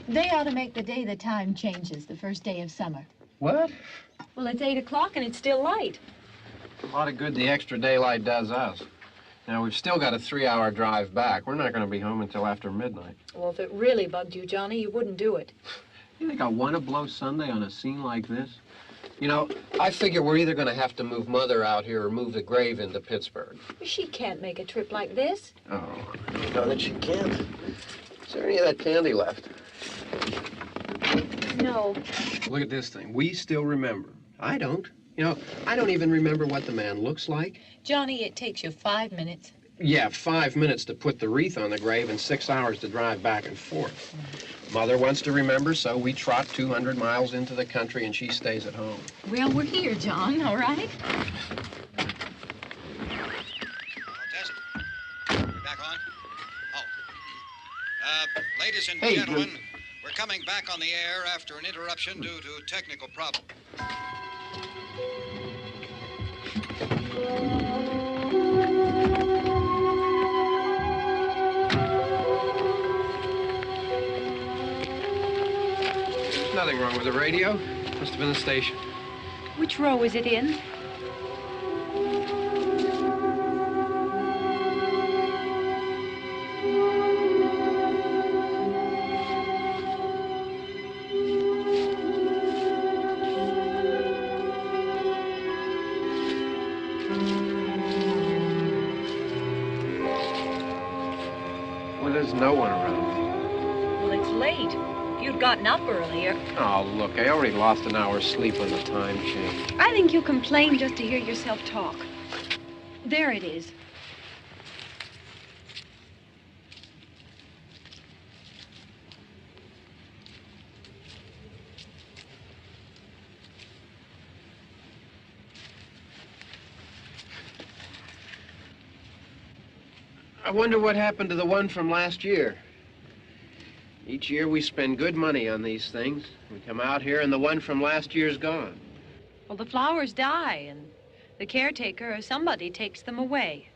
They ought to make the day the time changes, the first day of summer. What? Well, it's 8 o'clock and it's still light. A lot of good the extra daylight does us. Now, we've still got a 3-hour drive back. We're not going to be home until after midnight. Well, if it really bugged you, Johnny, you wouldn't do it. You think I want to blow Sunday on a scene like this? You know, I figure we're either going to have to move Mother out here or move the grave into Pittsburgh. She can't make a trip like this. Oh, I know that she can't. Is there any of that candy left? No. Look at this thing. We still remember. I don't. You know, I don't even remember what the man looks like. Johnny, it takes you 5 minutes. Yeah, 5 minutes to put the wreath on the grave and 6 hours to drive back and forth. Mother wants to remember, so we trot 200 miles into the country and she stays at home. Well, we're here, John, all right? Tess, we're back on? Oh. Ladies and Hey, gentlemen, we're coming back on the air after an interruption due to technical problem. There's nothing wrong with the radio. Must have been the station. Which row is it in? Well, there's no one around. Well, it's late. If you'd gotten up earlier. Oh, look, I already lost an hour's sleep on the time change. I think you complain just to hear yourself talk. There it is. I wonder what happened to the one from last year. Each year we spend good money on these things. We come out here and the one from last year's gone. Well, the flowers die, and the caretaker or somebody takes them away.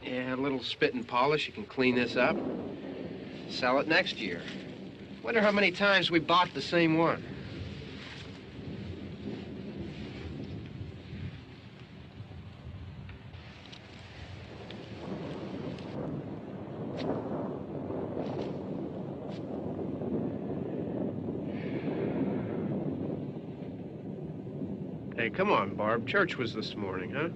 Yeah, a little spit and polish. You can clean this up. Sell it next year. Wonder how many times we bought the same one. Hey, come on, Barb. Church was this morning, huh?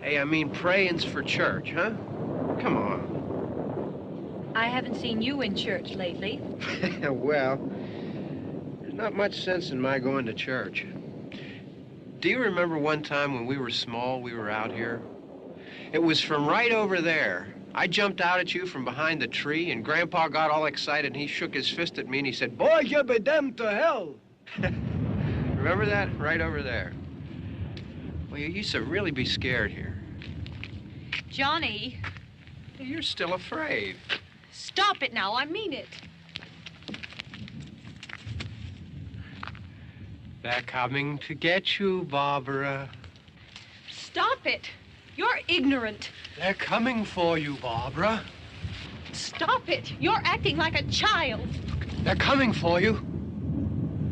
Hey, I mean, praying's for church, huh? Come on. I haven't seen you in church lately. Well, there's not much sense in my going to church. Do you remember one time when we were small, we were out here? It was from right over there. I jumped out at you from behind the tree, and Grandpa got all excited, and he shook his fist at me, and he said, "Boy, you'll be damned to hell." Remember that? Right over there. Well, you used to really be scared here. Johnny, You're still afraid. stop it now. I mean it. They're coming to get you, Barbara. Stop it. You're ignorant. They're coming for you, Barbara. Stop it. You're acting like a child. They're coming for you.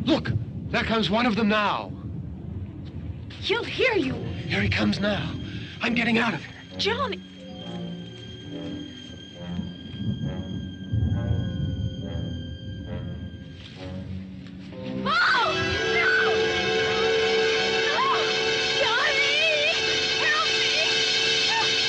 Look, there comes one of them now. He'll hear you. Here he comes now. I'm getting out of here. Johnny. Oh! No! No! Johnny! Help me!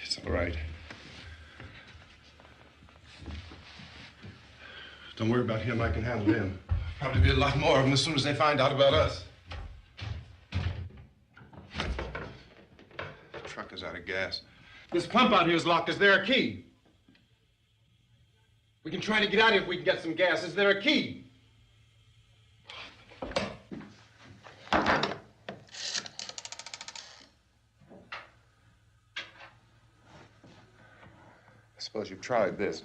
It's all right. Don't worry about him. I can handle him. Probably be a lot more of them as soon as they find out about us. The truck is out of gas. This pump out here is locked. Is there a key? We can try to get out of here if we can get some gas. Is there a key? I suppose you've tried this.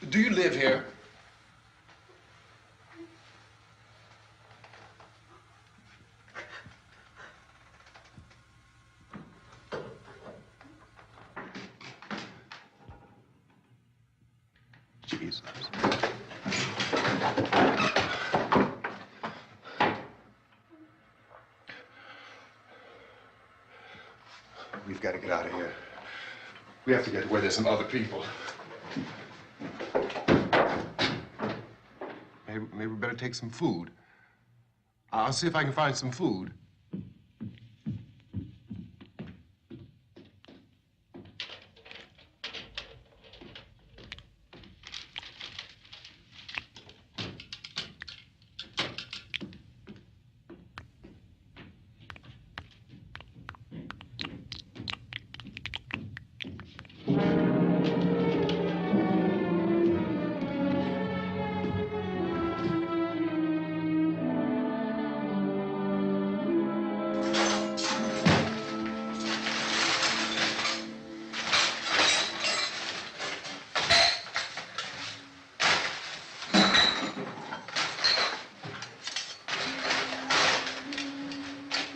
Do you live here? Jesus. We've got to get out of here. We have to get where there's some other people. Maybe we better take some food. I'll see if I can find some food.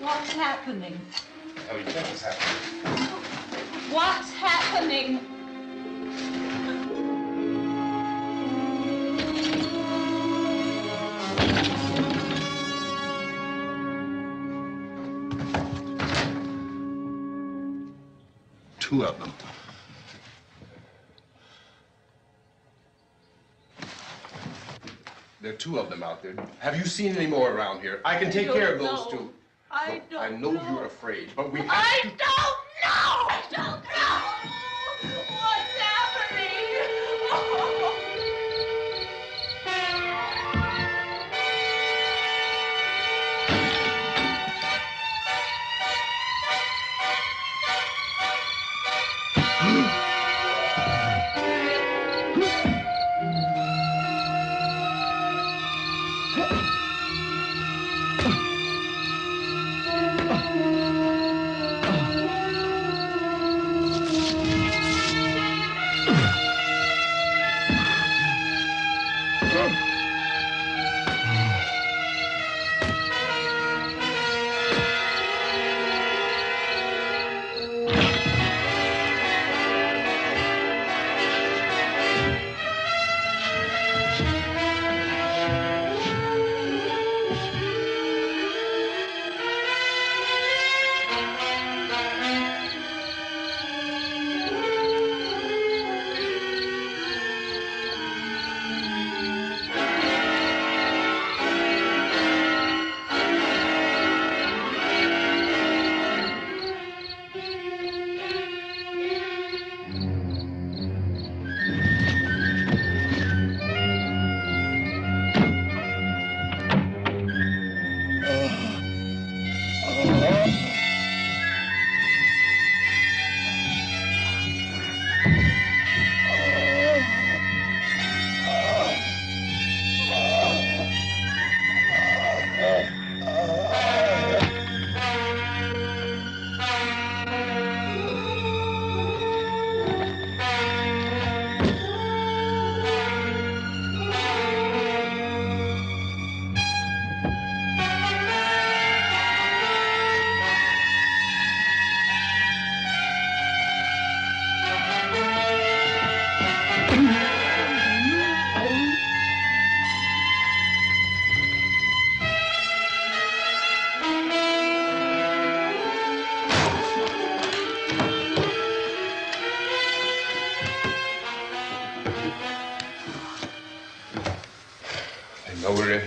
What's happening? Oh, you think it's happening? What's happening? Two of them. There are two of them out there. Have you seen any more around here? I can take care of those two. I Look, I know you're afraid, but we have I to... don't know! I don't know! What's happening? Oh.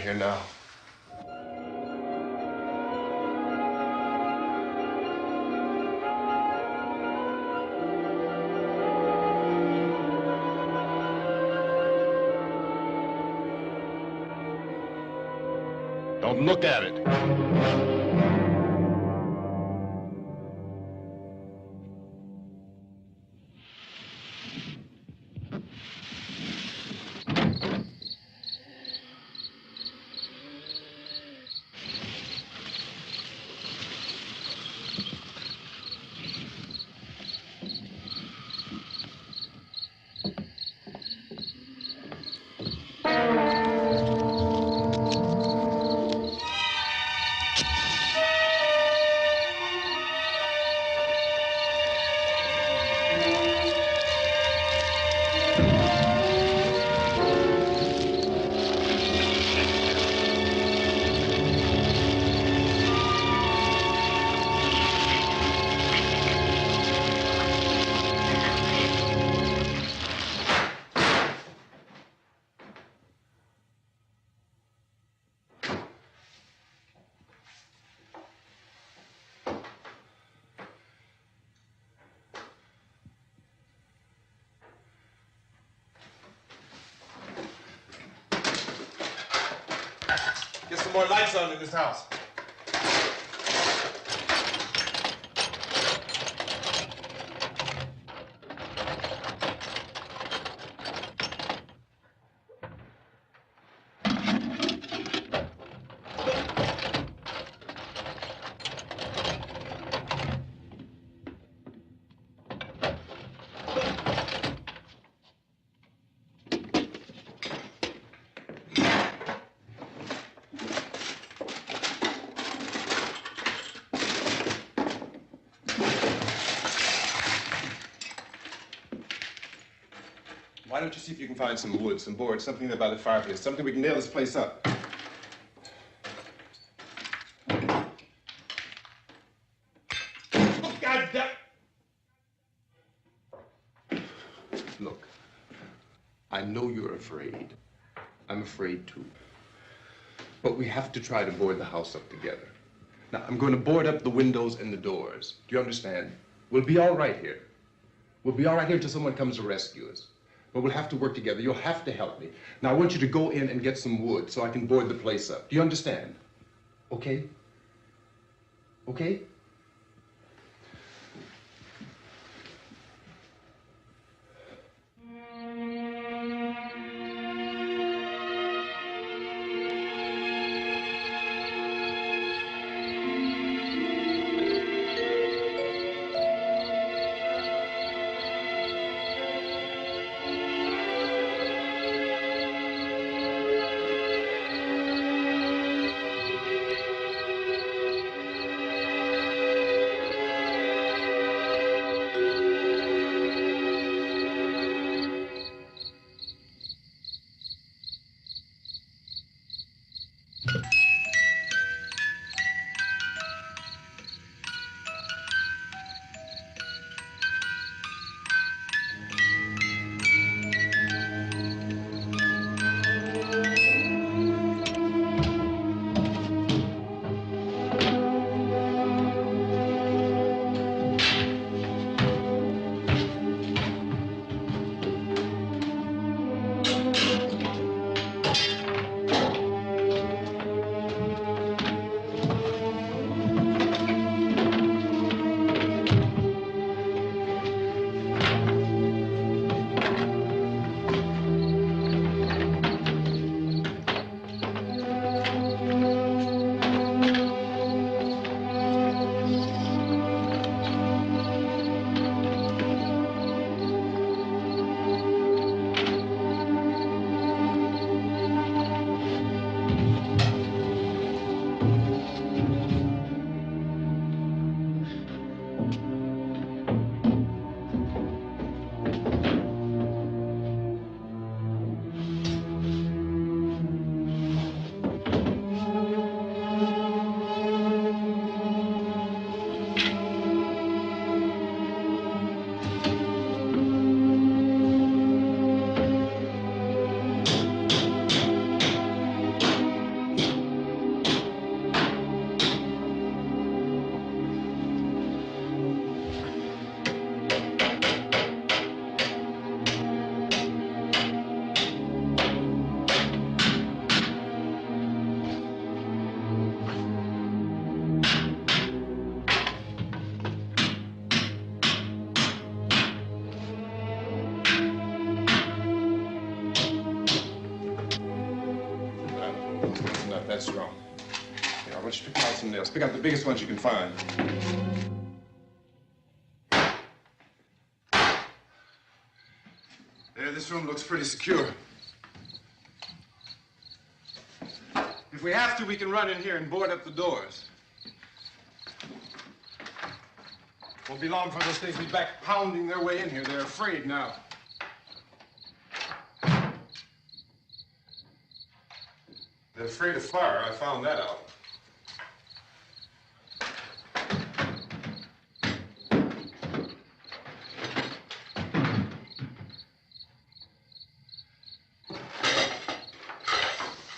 here now. Don't look at it. Get some more lights on in this house. Why don't you see if you can find some wood, some board, something there by the fireplace, something we can nail this place up. Oh, God damn! Look, I know you're afraid. I'm afraid too. But we have to try to board the house up together. Now, I'm going to board up the windows and the doors. Do you understand? We'll be all right here. We'll be all right here until someone comes to rescue us. But we'll have to work together. You'll have to help me. Now, I want you to go in and get some wood so I can board the place up. Do you understand? Okay? Okay? That's wrong. Yeah, I want you to pick out some nails. Pick out the biggest ones you can find. There, this room looks pretty secure. If we have to, we can run in here and board up the doors. Won't be long before those things be back pounding their way in here. They're afraid now. They're afraid of fire. I found that out.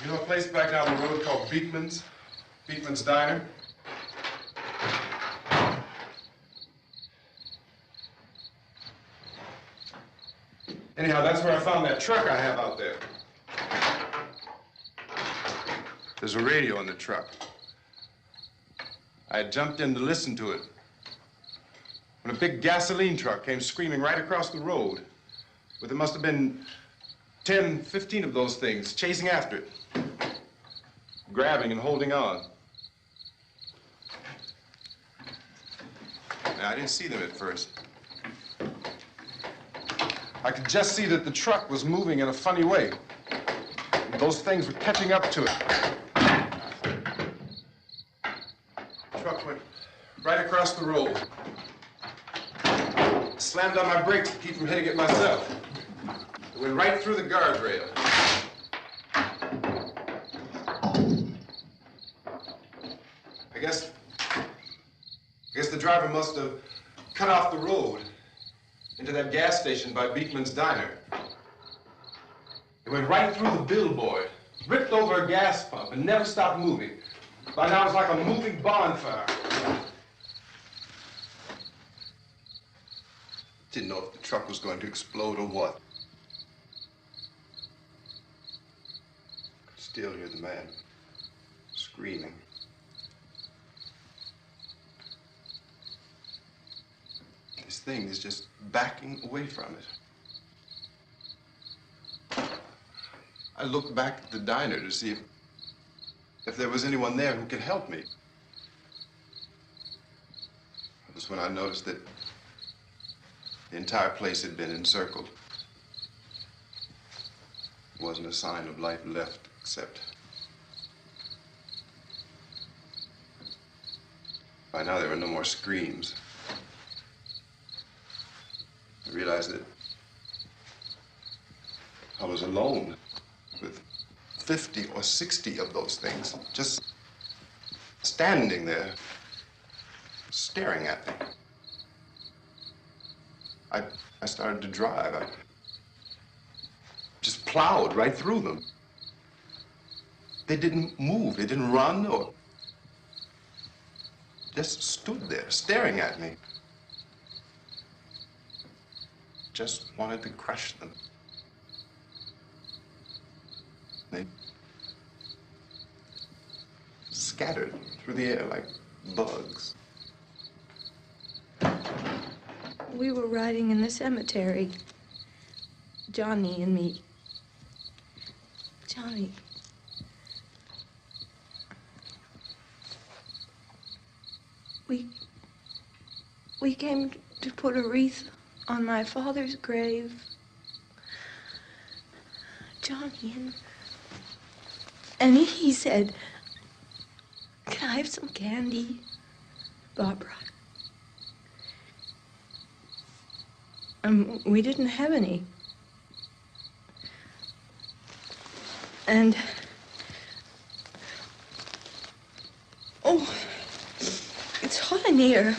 You know a place back down the road called Beekman's? Beekman's Diner? Anyhow, that's where I found that truck I have out there. There's a radio in the truck. I had jumped in to listen to it when a big gasoline truck came screaming right across the road with there must have been 10, 15 of those things chasing after it, grabbing and holding on. Now, I didn't see them at first. I could just see that the truck was moving in a funny way. Those things were catching up to it. The truck went right across the road. Slammed on my brakes to keep from hitting it myself. It went right through the guardrail. I guess the driver must have cut off the road into that gas station by Beekman's Diner. It went right through the billboard, ripped over a gas pump, and never stopped moving. By now, it was like a moving bonfire. Didn't know if the truck was going to explode or what. Could still hear the man screaming. This thing is just backing away from it. I looked back at the diner to see if there was anyone there who could help me. It was when I noticed that the entire place had been encircled. There wasn't a sign of life left except by now there were no more screams. I realized that I was alone with 50 or 60 of those things, just standing there, staring at me. I started to drive. I just plowed right through them. They didn't move. They didn't run or just stood there, staring at me. Just wanted to crush them. They scattered through the air like bugs. We were riding in the cemetery, Johnny and me. Johnny. We came to put a wreath on my father's grave. Johnny, and he said, "Can I have some candy, Barbara?" We didn't have any. And, oh, it's hot in here.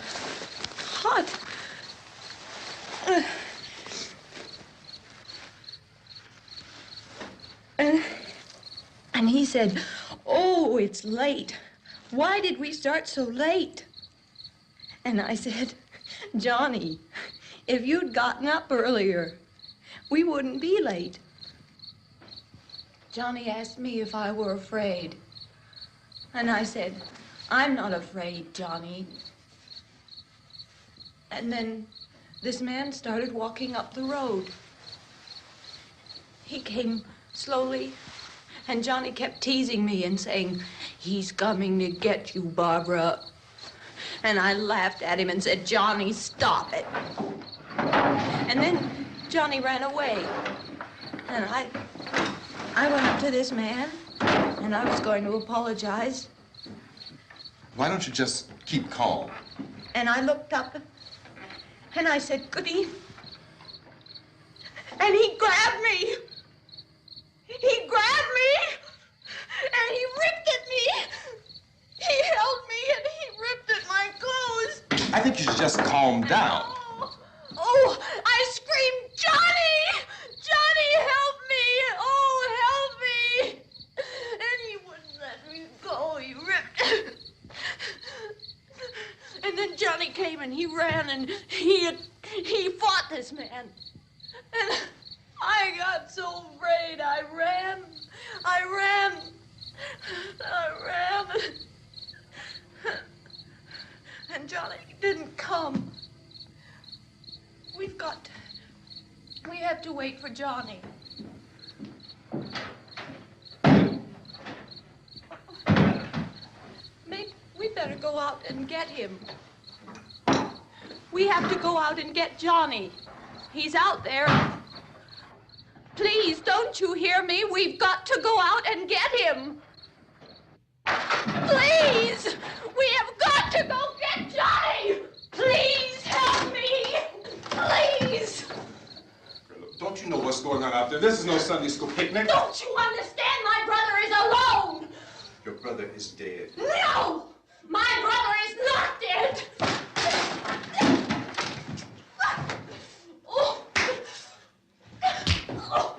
Hot. And he said, "Oh, it's late. Why did we start so late?" And I said, "Johnny, if you'd gotten up earlier, we wouldn't be late." Johnny asked me if I were afraid. And I said, "I'm not afraid, Johnny." And then this man started walking up the road. He came slowly And Johnny kept teasing me and saying, "He's coming to get you, Barbara." And I laughed at him and said, "Johnny, stop it." And then Johnny ran away. And I went up to this man, and I was going to apologize. Why don't you just keep calm? And I looked up, and I said, "Good evening." And he grabbed me. He grabbed me, and he ripped at me. He held me, and he ripped at my clothes. I think you should just calm down. Oh, I screamed, "Johnny! Johnny, help me! Oh, help me!" And he wouldn't let me go. He ripped. And then Johnny came and he ran and he fought this man. And I got so afraid. I ran. And Johnny didn't come. We have to wait for Johnny. Maybe we better go out and get him. We have to go out and get Johnny. He's out there. Please, don't you hear me? We've got to go out and get him. Please! We have got to go get Johnny! Please help me! Please! Don't you know what's going on out there? This is no Sunday school picnic. Don't you understand? My brother is alone. Your brother is dead. No! My brother is not dead. Oh. Oh.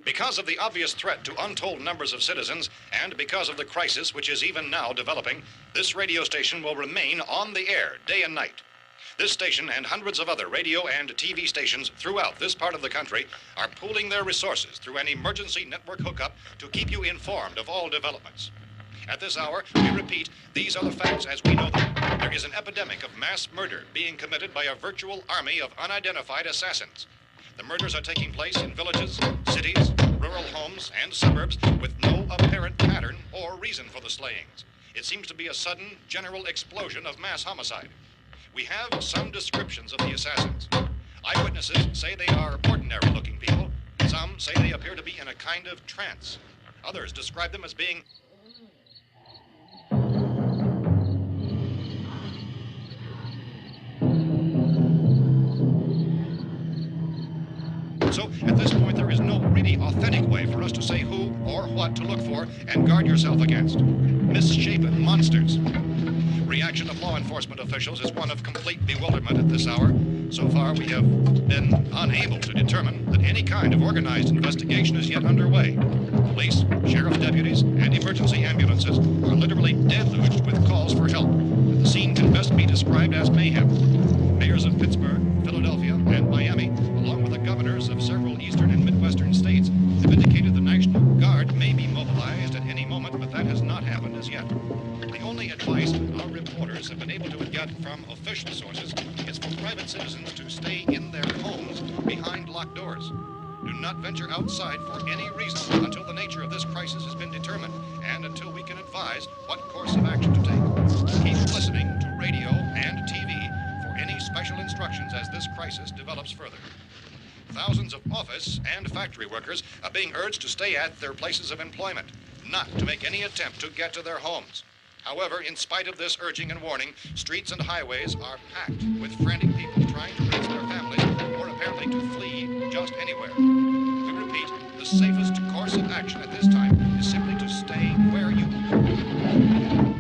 Because of the obvious threat to untold numbers of citizens, and because of the crisis which is even now developing, this radio station will remain on the air day and night. This station and hundreds of other radio and TV stations throughout this part of the country are pooling their resources through an emergency network hookup to keep you informed of all developments. At this hour, we repeat, these are the facts as we know them. There is an epidemic of mass murder being committed by a virtual army of unidentified assassins. The murders are taking place in villages, cities, rural homes, and suburbs with no apparent pattern or reason for the slayings. It seems to be a sudden, general explosion of mass homicide. We have some descriptions of the assassins. Eyewitnesses say they are ordinary-looking people. Some say they appear to be in a kind of trance. Others describe them as being So, at this point, there is no really authentic way for us to say who or what to look for and guard yourself against. Misshapen monsters. Reaction of law enforcement officials is one of complete bewilderment at this hour. So far, we have been unable to determine that any kind of organized investigation is yet underway. Police, sheriff deputies, and emergency ambulances are literally deluged with calls for help. The scene can best be described as mayhem. Mayors of Pittsburgh, Philadelphia, and Miami, along with the governors of several eastern and midwestern states, have indicated the National Guard may be mobilized at any moment, but that has not happened as yet. The only advice our reporters have been able to get from official sources is for private citizens to stay in their homes behind locked doors. Do not venture outside for any reason until the nature of this crisis has been determined and until we can advise what course of action to take. Keep listening to radio and TV for any special instructions as this crisis develops further. Thousands of office and factory workers are being urged to stay at their places of employment, not to make any attempt to get to their homes. However, in spite of this urging and warning, streets and highways are packed with frantic people trying to reach their families or apparently to flee just anywhere. We repeat, repeat, the safest course of action at this time is simply to stay where you are.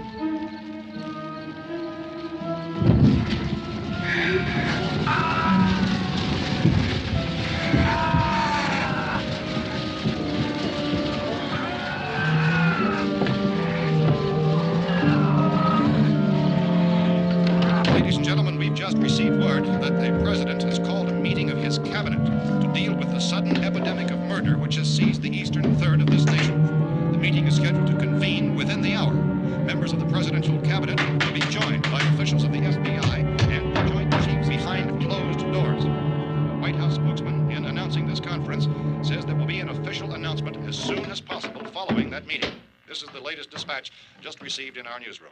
Ladies and gentlemen, we've just received word that the president has called a meeting of his cabinet to deal with the sudden epidemic of murder which has seized the eastern third of this nation. The meeting is scheduled to convene within the hour. Members of the presidential cabinet will be joined by officials of the FBI and the Joint Chiefs behind closed doors. The White House spokesman, in announcing this conference, says there will be an official announcement as soon as possible following that meeting. This is the latest dispatch just received in our newsroom.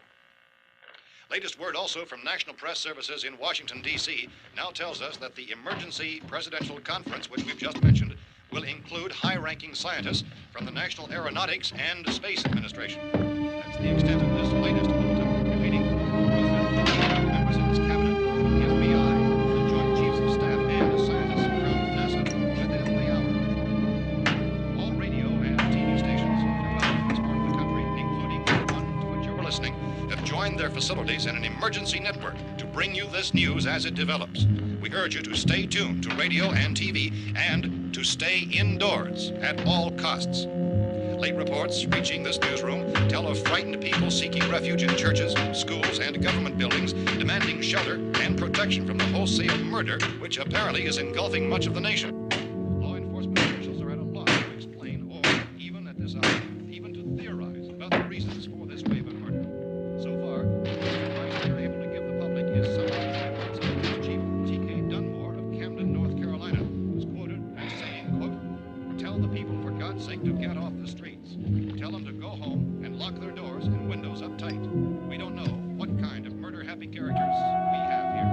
Latest word also from National Press Services in Washington, D.C. now tells us that the emergency presidential conference, which we've just mentioned, will include high-ranking scientists from the National Aeronautics and Space Administration. That's the extent of this latest bulletin. Repeating, the President, members of his cabinet, the FBI, the Joint Chiefs of Staff, and scientists from NASA within the hour. All radio and TV stations throughout this part of the country, including the one to which you're listening, have joined their facilities in an emergency network to bring you this news as it develops. We urge you to stay tuned to radio and TV and to stay indoors at all costs. Late reports reaching this newsroom tell of frightened people seeking refuge in churches, schools, and government buildings, demanding shelter and protection from the wholesale murder which apparently is engulfing much of the nation. Law enforcement officials are at a loss to explain or, even at this hour, even to theorize about the reasons for this wave of murder. So far, the advice they're able to give the public is some of the efforts of Police Chief T.K. Dunmore of Camden, North Carolina, who's quoted as saying, quote, "Tell the people, for God's sake, to get off the streets. Tell them to go home and lock their doors and windows up tight. We don't know what kind of murder-happy characters we have here."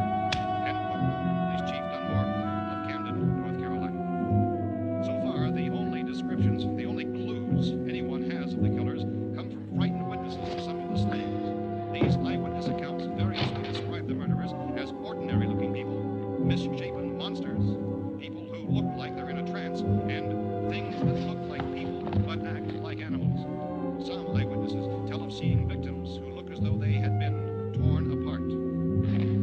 End quote. Police Chief Dunmore of Camden, North Carolina. So far, the only descriptions, the only clues anyone has of the killers come from frightened witnesses of some of the slayings. These eyewitness accounts variously describe the murderers as ordinary-looking people, misshapen monsters, people who look like they're in a trance, and things that look like people but act like animals. Some eyewitnesses tell of seeing victims who look as though they had been torn apart.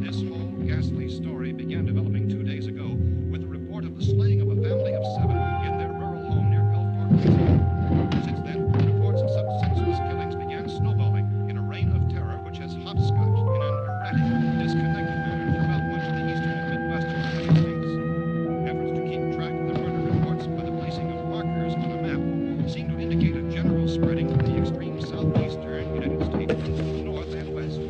This whole ghastly story began developing 2 days ago with the report of the slaying of a family of 7 in their rural home near Gulfport, Louisiana. Since then, reports of such senseless killings began snowballing in a reign of terror which has hopscotched in an erratic, disconnected manner throughout much of the eastern and midwestern United States. Efforts to keep track of the murder reports by the placing of markers on a map seem to indicate a general spreading from the extreme southeastern United States to the north and west.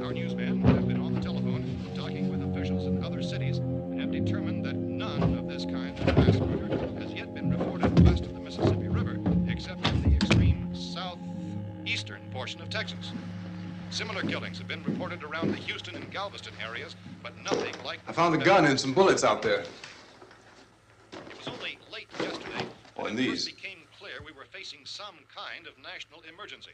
Our newsmen have been on the telephone talking with officials in other cities and have determined that none of this kind of mass murder has yet been reported west of the Mississippi River, except in the extreme southeastern portion of Texas. Similar killings have been reported around the Houston and Galveston areas, but nothing like... I found a gun and some bullets out there. It was only late yesterday Oh, that and it these. first became clear we were facing some kind of national emergency.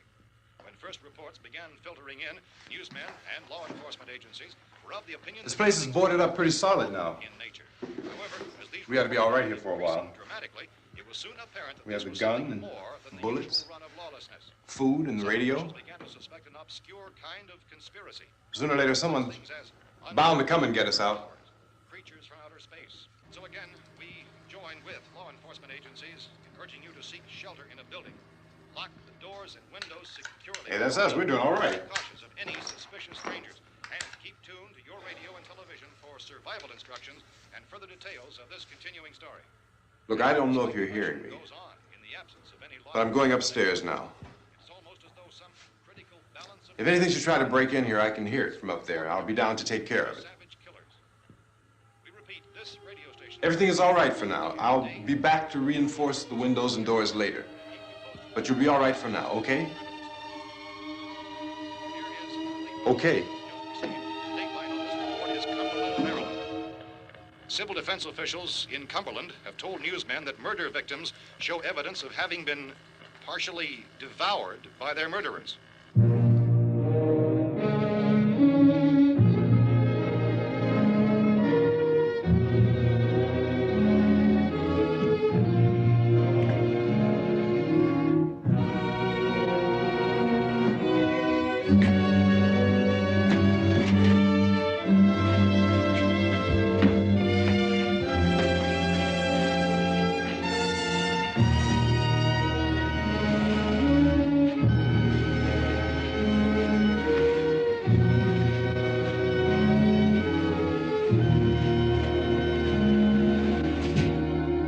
When first reports began filtering in, newsmen and law enforcement agencies were of the opinion This that place is things boarded were up pretty solid now. in nature. However, as these We ought to be all right here for a reports while. increased dramatically, it was soon apparent that We have this the was gun something and more than the bullets, usual run of lawlessness. food and the Some radio. officials began to suspect an obscure kind of conspiracy. Sooner or later, someone's Things as bound to come and get us out. creatures from outer space. So again, we join with law enforcement agencies in urging you to seek shelter in a building. Lock the doors and windows securely. Hey, that's us. We're doing all right. Be cautious of any suspicious strangers. And keep tuned to your radio and television for survival instructions and further details of this continuing story. Look, I don't know if you're hearing me, Goes on in the absence of any but I'm going upstairs now. It's almost as though some critical balance of If anything should try to break in here, I can hear it from up there. I'll be down to take care of it. savage killers. We repeat, this radio station. Everything is all right for now. I'll be back to reinforce the windows and doors later. But you'll be all right for now, okay? Okay. Civil defense officials in Cumberland have told newsmen that murder victims show evidence of having been partially devoured by their murderers.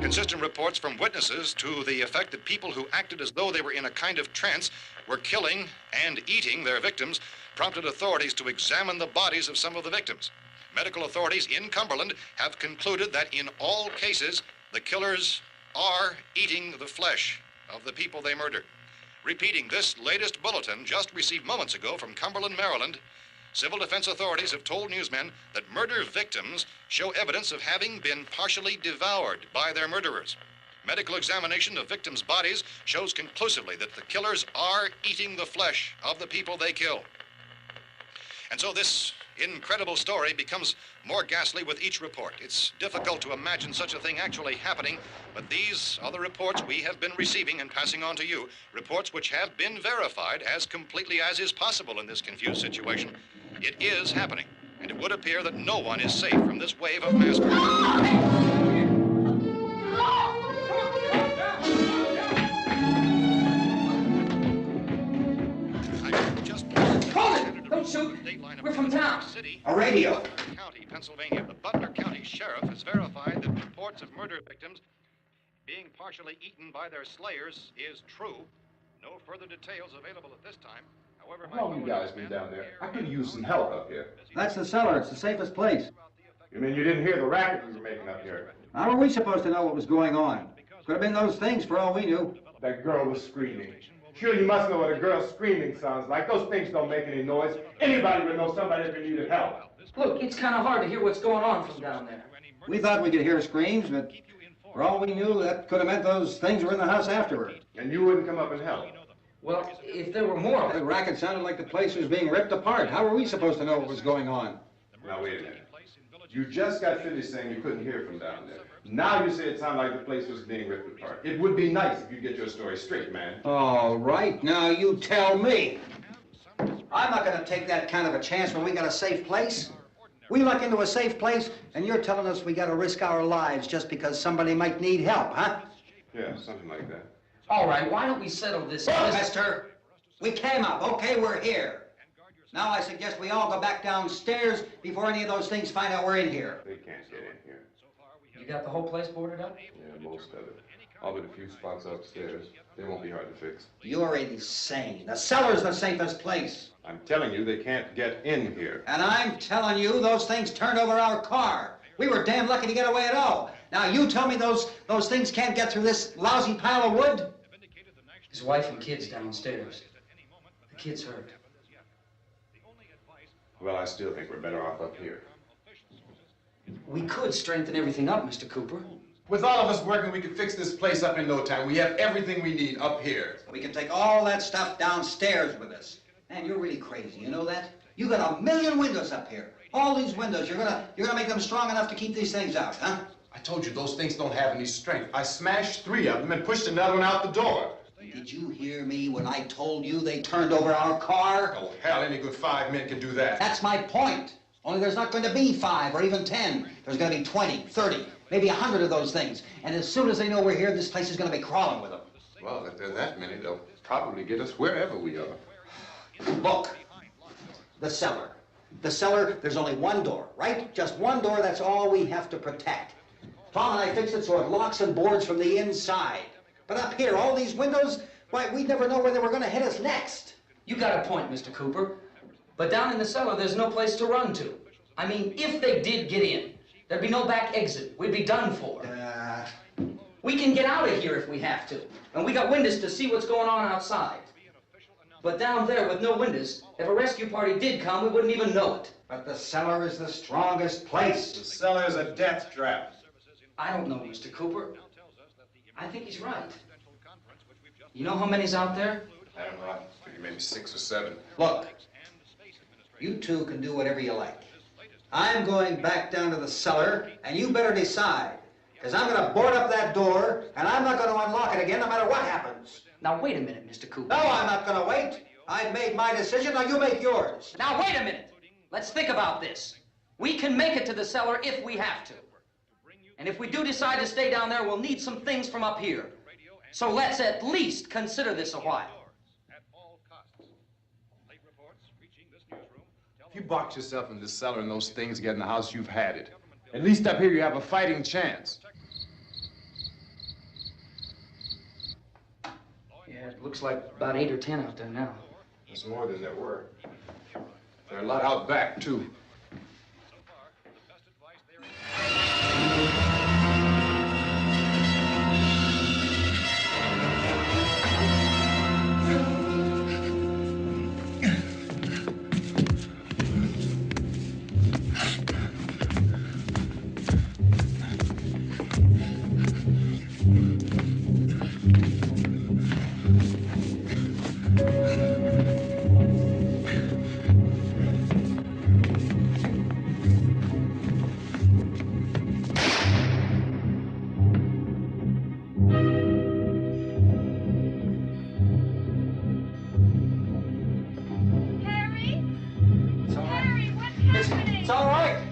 Consistent reports from witnesses to the effect that people who acted as though they were in a kind of trance were killing and eating their victims prompted authorities to examine the bodies of some of the victims. Medical authorities in Cumberland have concluded that in all cases, the killers are eating the flesh of the people they murdered. Repeating this latest bulletin just received moments ago from Cumberland, Maryland, civil defense authorities have told newsmen that murder victims show evidence of having been partially devoured by their murderers. Medical examination of victims' bodies shows conclusively that the killers are eating the flesh of the people they kill. And so this incredible story becomes more ghastly with each report. It's difficult to imagine such a thing actually happening, but these are the reports we have been receiving and passing on to you, reports which have been verified as completely as is possible in this confused situation. It is happening, and it would appear that no one is safe from this wave of mass murder. Don't shoot. We're from town. A radio. County, Pennsylvania. The Butler County Sheriff has verified that reports of murder victims being partially eaten by their slayers is true. No further details available at this time. However, How long you guys been down there? I could use some help up here. That's the cellar. It's the safest place. You mean you didn't hear the racket we were making up here? How were we supposed to know what was going on? Could have been those things for all we knew. That girl was screaming. Sure, you must know what a girl screaming sounds like. Those things don't make any noise. Anybody would know somebody if they needed help. Look, it's kind of hard to hear what's going on from down there. We thought we could hear screams, but for all we knew, that could have meant those things were in the house afterward. And you wouldn't come up and help? Well, if there were more... The racket sounded like the place was being ripped apart. How were we supposed to know what was going on? Now, wait a minute. You just got finished saying you couldn't hear from down there. Now you say it sounded like the place was being ripped apart. It would be nice if you get your story straight, man. All right, now you tell me. I'm not going to take that kind of a chance when we got a safe place. We luck into a safe place, and you're telling us we got to risk our lives just because somebody might need help, huh? Yeah, something like that. All right, why don't we settle this? Look, mister, we came up. Okay, we're here. Now I suggest we all go back downstairs before any of those things find out we're in here. They can't get in here. You got the whole place boarded up? Yeah, most of it. All but a few spots upstairs. They won't be hard to fix. You're insane. The cellar's the safest place. I'm telling you, they can't get in here. And I'm telling you, those things turned over our car. We were damn lucky to get away at all. Now you tell me those things can't get through this lousy pile of wood? His wife and kids downstairs. The kid's hurt. Well, I still think we're better off up here. We could strengthen everything up, Mr. Cooper. With all of us working, we could fix this place up in no time. We have everything we need up here. We can take all that stuff downstairs with us. Man, you're really crazy, you know that? You got 1 million windows up here. All these windows, you're gonna make them strong enough to keep these things out, huh? I told you those things don't have any strength. I smashed 3 of them and pushed another one out the door. Did you hear me when I told you they turned over our car? Oh, hell, any good 5 men can do that. That's my point. Only there's not going to be 5 or even 10. There's going to be 20, 30, maybe 100 of those things. And as soon as they know we're here, this place is going to be crawling with them. Well, if there are that many, they'll probably get us wherever we are. Look, the cellar. The cellar, there's only one door, right? Just one door, that's all we have to protect. Tom and I fixed it so it locks and boards from the inside. But up here, all these windows, why, we'd never know where they were going to hit us next. You got a point, Mr. Cooper. But down in the cellar, there's no place to run to. I mean, if they did get in, there'd be no back exit. We'd be done for. We can get out of here if we have to. And we got windows to see what's going on outside. But down there with no windows, if a rescue party did come, we wouldn't even know it. But the cellar is the strongest place. The cellar's a death trap. I don't know, Mr. Cooper. I think he's right. You know how many's out there? I don't know. I figure maybe 6 or 7. Look, you two can do whatever you like. I'm going back down to the cellar, and you better decide. Because I'm going to board up that door, and I'm not going to unlock it again no matter what happens. Now, wait a minute, Mr. Cooper. No, I'm not going to wait. I've made my decision, now you make yours. Now, wait a minute. Let's think about this. We can make it to the cellar if we have to. And if we do decide to stay down there, we'll need some things from up here. So let's at least consider this a while. If you box yourself in this cellar and those things get in the house, you've had it. At least up here you have a fighting chance. Yeah, it looks like about 8 or 10 out there now. There's more than there were. There are a lot out back, too. It's all right.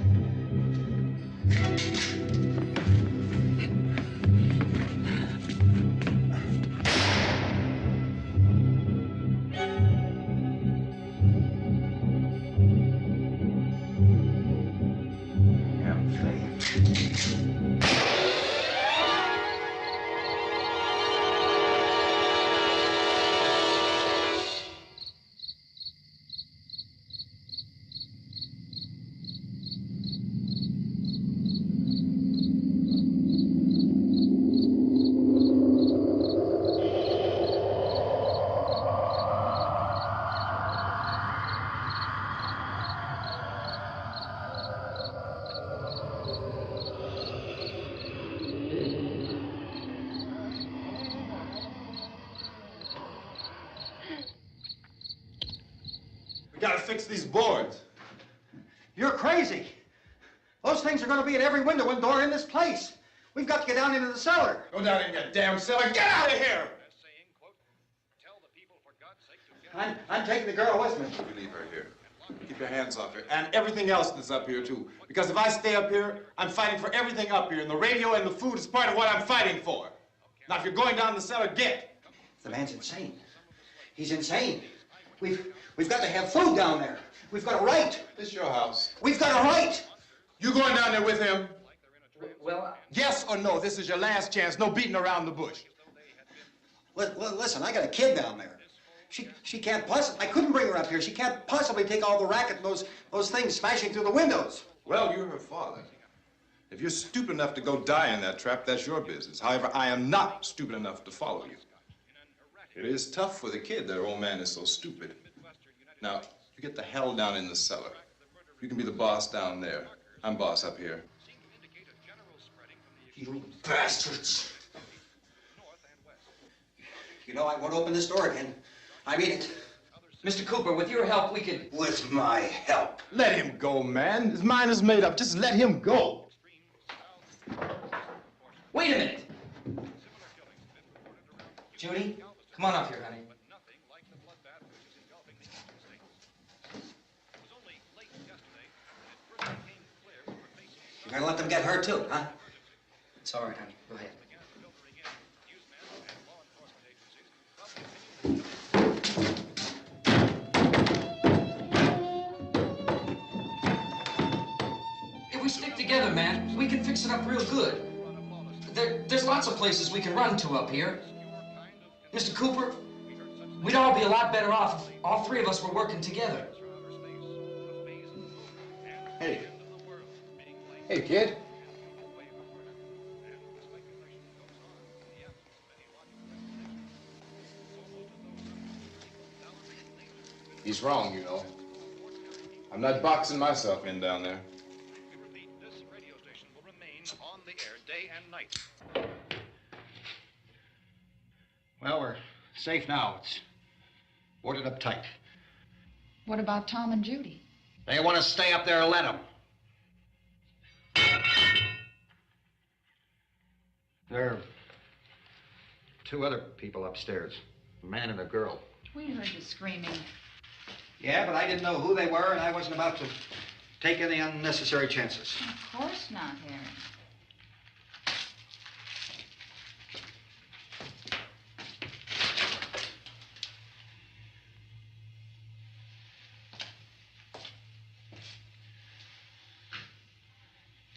We gotta fix these boards. You're crazy. Those things are going to be at every window and door in this place. We've got to get down into the cellar. Go down in your damn cellar. Get out of here! I'm taking the girl with me. You leave her here. Keep your hands off her. And everything else that's up here, too. Because if I stay up here, I'm fighting for everything up here. And the radio and the food is part of what I'm fighting for. Now, if you're going down the cellar, get. The man's insane. He's insane. We've got to have food down there. We've got a right. This is your house. We've got a right. You going down there with him? Well, Yes or no? This is your last chance. No beating around the bush. Listen, I got a kid down there. She can't possibly, I couldn't bring her up here. She can't possibly take all the racket and those things smashing through the windows. Well, you're her father. If you're stupid enough to go die in that trap, that's your business. However, I am not stupid enough to follow you. It is tough for the kid that her old man is so stupid. Now, you get the hell down in the cellar. You can be the boss down there. I'm boss up here. You bastards. You know, I won't open this door again. I mean it. Mr. Cooper, with your help, we could... With my help. Let him go, man. His mind is made up. Just let him go. Wait a minute. Judy, come on up here, honey. You're gonna let them get hurt too, huh? It's all right, honey. Go ahead. If we stick together, man, we can fix it up real good. There's lots of places we can run to up here. Mr. Cooper, we'd all be a lot better off if all three of us were working together. Hey. Hey, kid. He's wrong, you know. I'm not boxing myself in down there. This radio station will remain on the air day and night. Well, we're safe now. It's boarded up tight. What about Tom and Judy? They want to stay up there, let them. There are two other people upstairs, a man and a girl. We heard you screaming. Yeah, but I didn't know who they were, and I wasn't about to take any unnecessary chances. Of course not, Harry.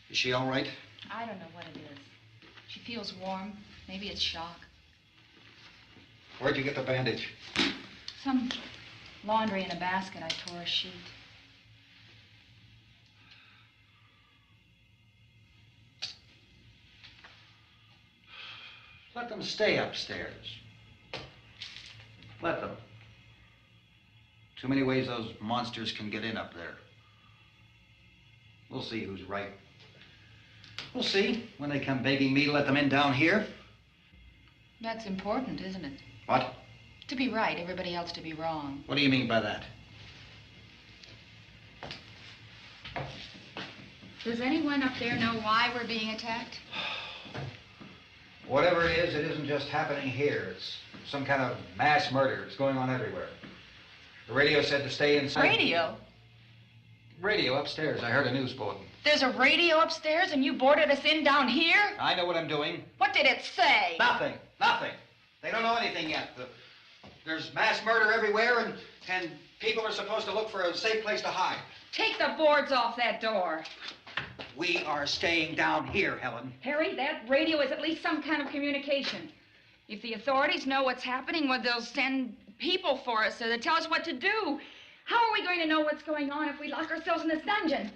Is she all right? I don't know what it is. She feels warm. Maybe it's shock. Where'd you get the bandage? Some laundry in a basket. I tore a sheet. Let them stay upstairs. Let them. Too many ways those monsters can get in up there. We'll see who's right. We'll see when they come begging me to let them in down here. That's important, isn't it? What? To be right, everybody else to be wrong. What do you mean by that? Does anyone up there know why we're being attacked? Whatever it isn't just happening here. It's some kind of mass murder. It's going on everywhere. The radio said to stay inside. Radio? Radio upstairs. I heard a news bulletin. There's a radio upstairs and you boarded us in down here? I know what I'm doing. What did it say? Nothing. Nothing. They don't know anything yet. There's mass murder everywhere, and people are supposed to look for a safe place to hide. Take the boards off that door. We are staying down here, Helen. Harry, that radio is at least some kind of communication. If the authorities know what's happening, well, they'll send people for us so they'll tell us what to do. How are we going to know what's going on if we lock ourselves in this dungeon?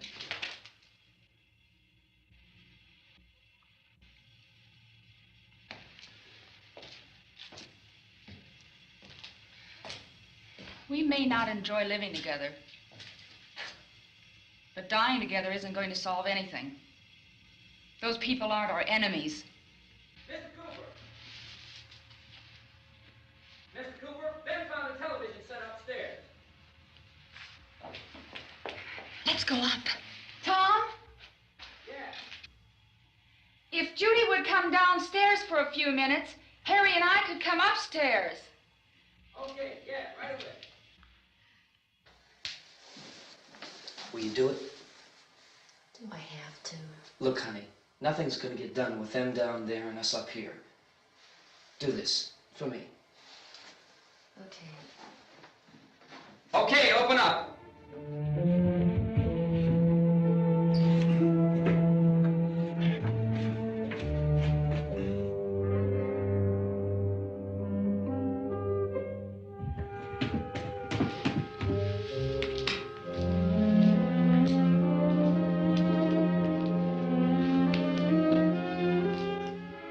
We may not enjoy living together, but dying together isn't going to solve anything. Those people aren't our enemies. Mr. Cooper! Mr. Cooper, Ben found a television set upstairs. Let's go up. Tom? Yeah. If Judy would come downstairs for a few minutes, Harry and I could come upstairs. Okay, yeah, right away. Will you do it? Do I have to? Look, honey, nothing's gonna get done with them down there and us up here. Do this for me. Okay. Okay, open up.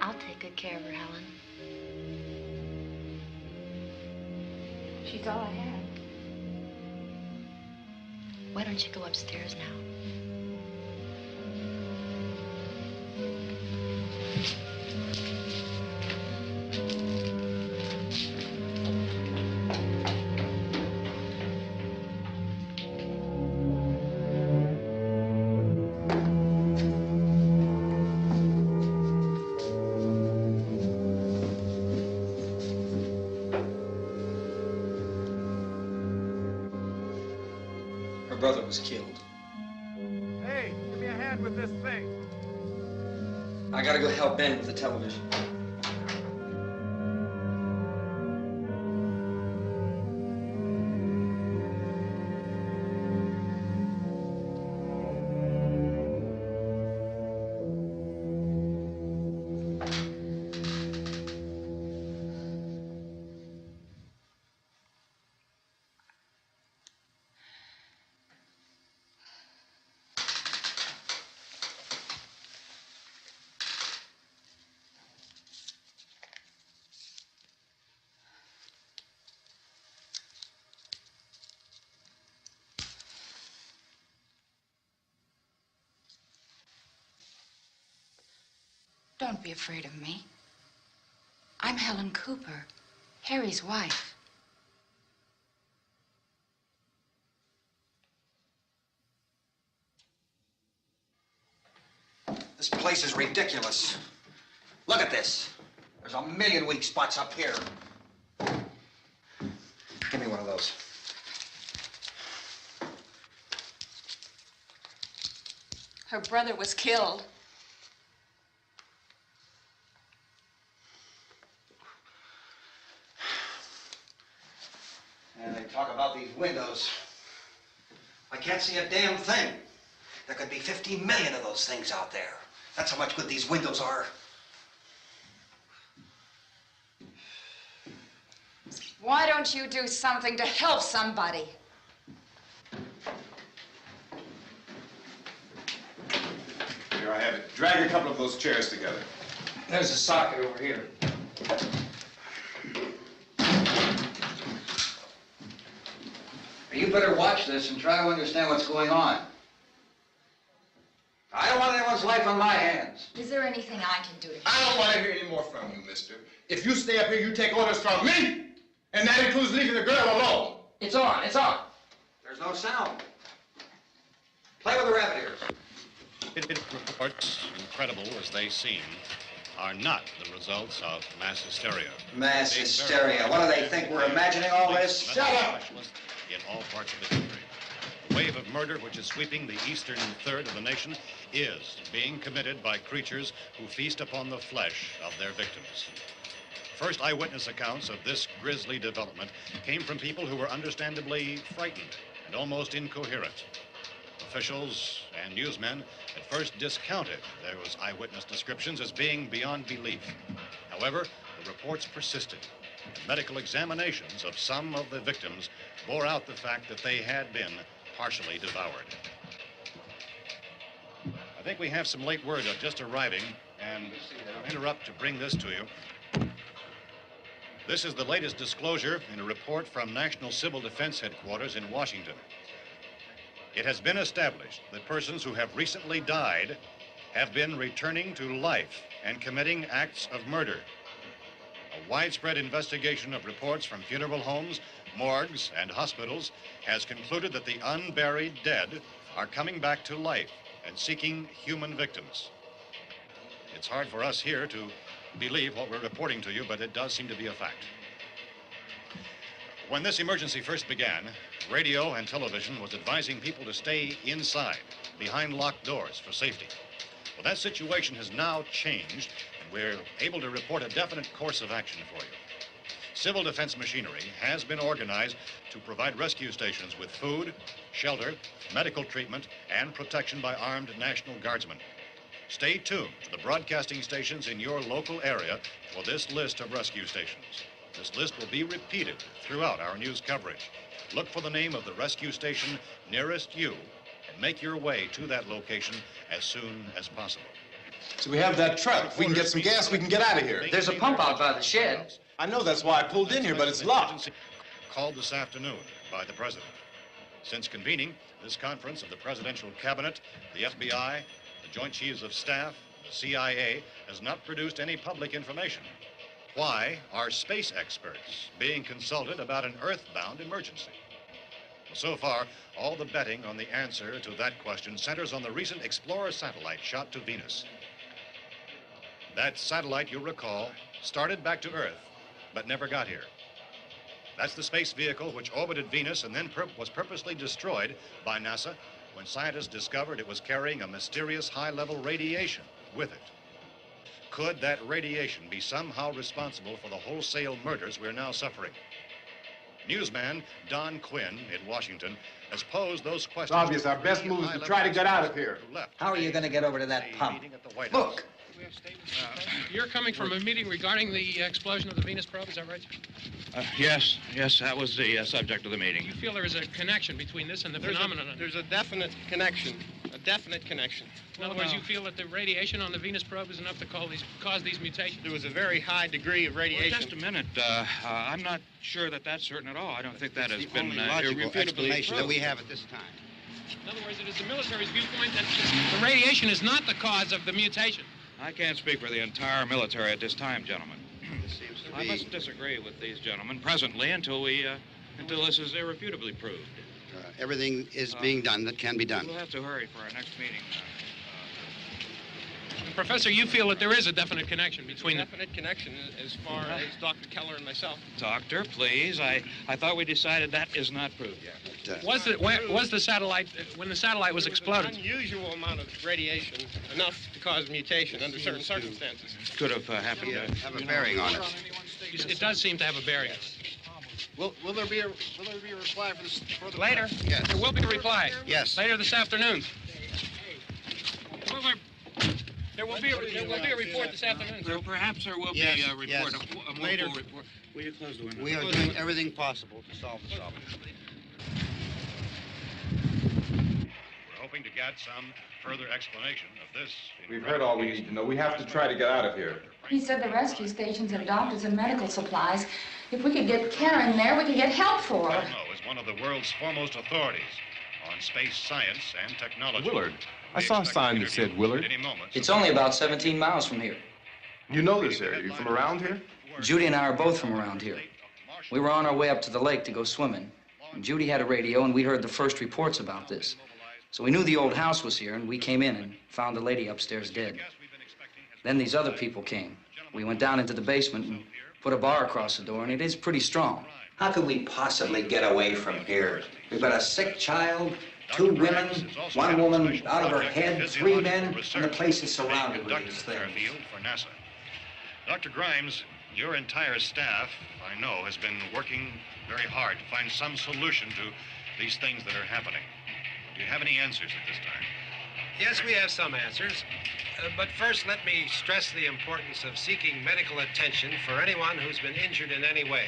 I'll take good care of her, Helen. She's all I have. Why don't you go upstairs now? Her brother was killed. Hey, give me a hand with this thing. I gotta go help Ben with the television. Don't be afraid of me. I'm Helen Cooper, Harry's wife. This place is ridiculous. Look at this. There's a million weak spots up here. windows. Her brother was killed. And they talk about these windows. I can't see a damn thing. There could be 15 million of those things out there. That's how much good these windows are. Why don't you do something to help somebody? Here I have it. Drag a couple of those chairs together. There's a socket over here. You better watch this and try to understand what's going on. I don't want anyone's life on my hands. Is there anything I can do to help? I don't want to hear any more from you, mister. If you stay up here, you take orders from me. And that includes leaving the girl alone. It's on, it's on. There's no sound. Play with the rabbit ears. Reports, incredible as they seem, are not the results of mass hysteria. Mass hysteria. What do they think? We're imagining all this? Shut up! In all parts of the country. The wave of murder which is sweeping the eastern third of the nation is being committed by creatures who feast upon the flesh of their victims. First eyewitness accounts of this grisly development came from people who were understandably frightened and almost incoherent. Officials and newsmen at first discounted those eyewitness descriptions as being beyond belief. However, the reports persisted. And medical examinations of some of the victims bore out the fact that they had been partially devoured. I think we have some late word just arriving, and I'll interrupt to bring this to you. This is the latest disclosure in a report from National Civil Defense Headquarters in Washington. It has been established that persons who have recently died have been returning to life and committing acts of murder. A widespread investigation of reports from funeral homes, morgues, and hospitals has concluded that the unburied dead are coming back to life and seeking human victims. It's hard for us here to believe what we're reporting to you, but it does seem to be a fact. When this emergency first began, radio and television was advising people to stay inside, behind locked doors for safety. Well, that situation has now changed, and we're able to report a definite course of action for you. Civil defense machinery has been organized to provide rescue stations with food, shelter, medical treatment, and protection by armed National Guardsmen. Stay tuned to the broadcasting stations in your local area for this list of rescue stations. This list will be repeated throughout our news coverage. Look for the name of the rescue station nearest you and make your way to that location as soon as possible. So we have that truck. If we can get some gas, we can get out of here. There's a pump out by the shed. I know, that's why I pulled in here, but it's locked. Called this afternoon by the president. Since convening this conference of the presidential cabinet, the FBI, the Joint Chiefs of Staff, the CIA has not produced any public information. Why are space experts being consulted about an earthbound emergency? Well, so far, all the betting on the answer to that question centers on the recent Explorer satellite shot to Venus. That satellite, you'll recall, started back to Earth, but never got here. That's the space vehicle which orbited Venus and then was purposely destroyed by NASA when scientists discovered it was carrying a mysterious high-level radiation with it. Could that radiation be somehow responsible for the wholesale murders we're now suffering? Newsman Don Quinn in Washington has posed those questions. It's obvious our best move is to try to get out of here. How are you going to get over to that pump? Look! You're coming from a meeting regarding the explosion of the Venus probe, is that right? Yes, that was the subject of the meeting. You feel there is a connection between this and the phenomenon? There's a definite connection. In other words, you feel that the radiation on the Venus probe is enough to cause these mutations? There was a very high degree of radiation. Well, just a minute. I'm not sure that that's certain at all. I don't think that has been only logical explanation that we have at this time. In other words, it is the military's viewpoint that the radiation is not the cause of the mutation. I can't speak for the entire military at this time, gentlemen. This seems to I be... must disagree with these gentlemen presently until this is irrefutably proved. everything is being done that can be done. We'll have to hurry for our next meeting. Professor, you feel that there is a definite connection between the... Definite connection as far as Dr. Keller and myself. Doctor, please. I thought we decided that is not proved yet. Was the satellite, when the satellite was exploded? An unusual amount of radiation, enough to cause mutation under certain circumstances. Could have happened. Have a bearing on it. It does seem to have a bearing. Will there be a reply for the Later? Yes. There will be a reply. Yes. Later this afternoon. There will be a report this afternoon. Well, perhaps there will Yes, be a report, yes. a more Later. full report. Will you close the window? We are doing everything possible to solve the problem. We're hoping to get some further explanation of this. We've heard all we need to know. We have to try to get out of here. He said the rescue stations have doctors and medical supplies. If we could get Kenner in there, we could get help for her. Romero is one of the world's foremost authorities on space science and technology. Willard. I saw a sign that said Willard. It's only about 17 miles from here. You know this area. You from around here? Judy and I are both from around here. We were on our way up to the lake to go swimming. And Judy had a radio, and we heard the first reports about this. So we knew the old house was here, and we came in and found the lady upstairs dead. Then these other people came. We went down into the basement and put a bar across the door, and it is pretty strong. How could we possibly get away from here? We've got a sick child, 2 women, 1 woman out of her head, 3 men, and the place is surrounded with these things. For NASA. Dr. Grimes, your entire staff, I know, has been working very hard to find some solution to these things that are happening. Do you have any answers at this time? Yes, we have some answers. But first, let me stress the importance of seeking medical attention for anyone who's been injured in any way.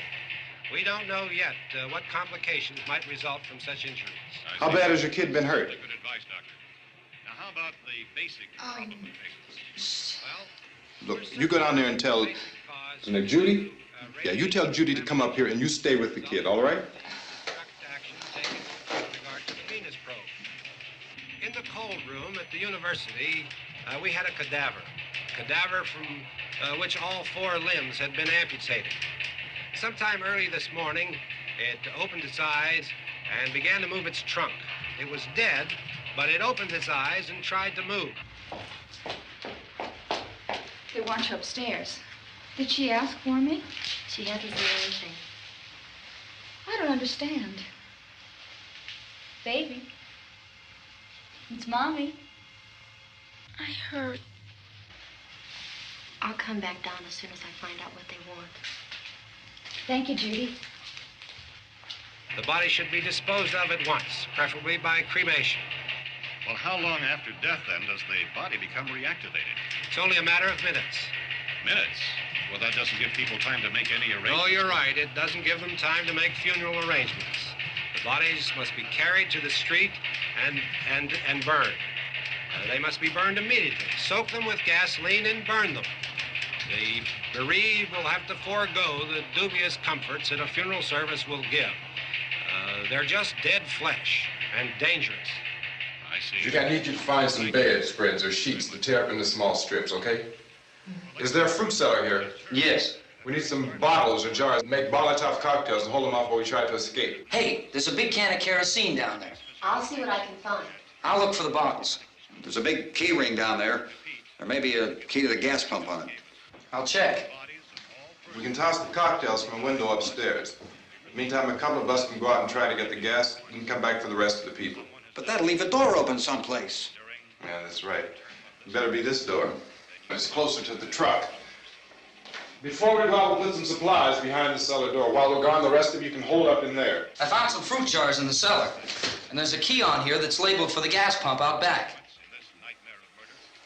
We don't know yet what complications might result from such injuries. How bad has your kid been hurt? Good advice, Doctor. Now, how about the basic problem we face? Well, Look, you go down there and tell... Now, Judy? Yeah, you tell Judy to come up here and you stay with the kid, all right? In the cold room at the university, we had a cadaver from which all 4 limbs had been amputated. Sometime early this morning, it opened its eyes and began to move its trunk. It was dead, but it opened its eyes and tried to move. They want you upstairs. Did she ask for me? She hasn't said anything. I don't understand. Baby. It's Mommy. I heard. I'll come back down as soon as I find out what they want. Thank you, Judy. The body should be disposed of at once, preferably by cremation. well, how long after death, then, does the body become reactivated? It's only a matter of minutes. Minutes? Well, that doesn't give people time to make any arrangements. No, you're right. It doesn't give them time to make funeral arrangements. The bodies must be carried to the street and burned. They must be burned immediately. Soak them with gasoline and burn them. The bereaved will have to forego the dubious comforts that a funeral service will give. They're just dead flesh and dangerous. I see. Judy, I need you to find some bedspreads or sheets to tear up into small strips, okay? Is there a fruit cellar here? Yes. We need some bottles or jars to make Molotov cocktails and hold them off while we try to escape. Hey, there's a big can of kerosene down there. I'll see what I can find. I'll look for the bottles. There's a big key ring down there. There may be a key to the gas pump on it. I'll check. We can toss the cocktails from a window upstairs. Meantime, a couple of us can go out and try to get the gas and come back for the rest of the people. But that'll leave a door open someplace. Yeah, that's right. It better be this door. It's closer to the truck. Before we go out, we'll put some supplies behind the cellar door. While we're gone, the rest of you can hold up in there. I found some fruit jars in the cellar. And there's a key on here that's labeled for the gas pump out back.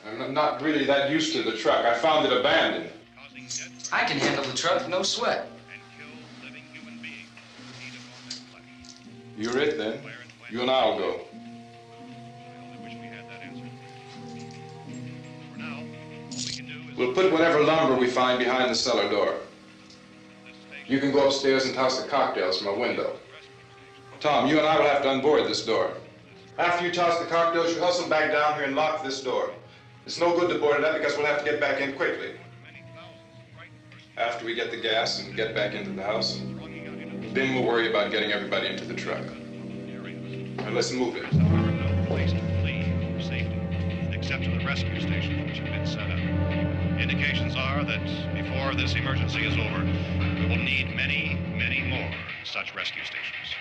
I'm not really that used to the truck. I found it abandoned. I can handle the truck, no sweat. You're it, then. You and I'll go. We'll put whatever lumber we find behind the cellar door. You can go upstairs and toss the cocktails from a window. Tom, you and I will have to unboard this door. After you toss the cocktails, you hustle back down here and lock this door. It's no good to board it up because we'll have to get back in quickly. After we get the gas and get back into the house, then we'll worry about getting everybody into the truck. Now let's move it. No place to flee for safety, except to the rescue. rescue stations which have been set up. Indications are that before this emergency is over, we will need many, many more such rescue stations.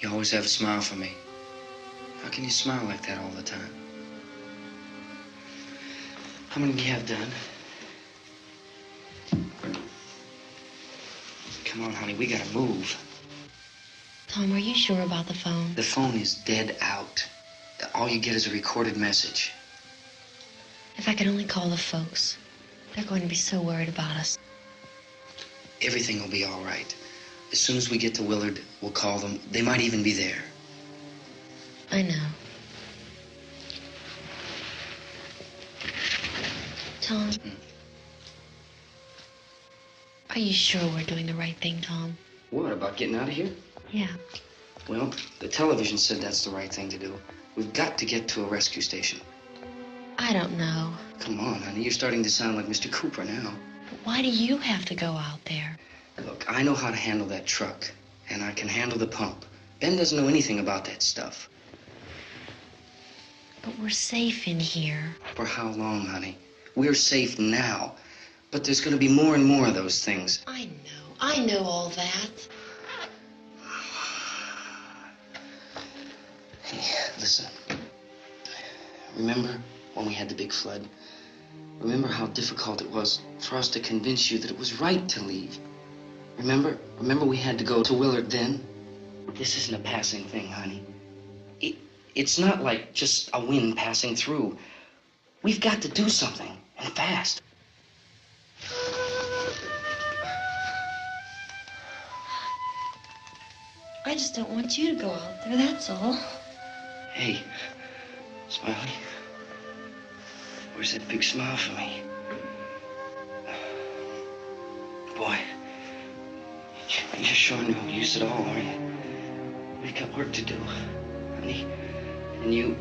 You always have a smile for me. How can you smile like that all the time? How many do you have done? Come on, honey, we gotta move. Tom, are you sure about the phone? The phone is dead out. All you get is a recorded message. If I could only call the folks. They're going to be so worried about us. Everything will be all right. As soon as we get to Willard, we'll call them. They might even be there. I know. Tom, are you sure we're doing the right thing, Tom? What, about getting out of here? Yeah. Well, the television said that's the right thing to do. We've got to get to a rescue station. I don't know. Come on, honey, you're starting to sound like Mr. Cooper now. But why do you have to go out there? Look, I know how to handle that truck, and I can handle the pump. Ben doesn't know anything about that stuff. But we're safe in here. For how long, honey? We're safe now. But there's going to be more and more of those things. I know all that. Hey, listen. Remember when we had the big flood? Remember how difficult it was for us to convince you that it was right to leave? Remember we had to go to Willard then? This isn't a passing thing, honey. It's not like just a wind passing through. We've got to do something, and fast. I just don't want you to go out there, that's all. Hey, Smiley, where's that big smile for me? Boy, you're sure no use at all, aren't you? We've got work to do, honey. And you...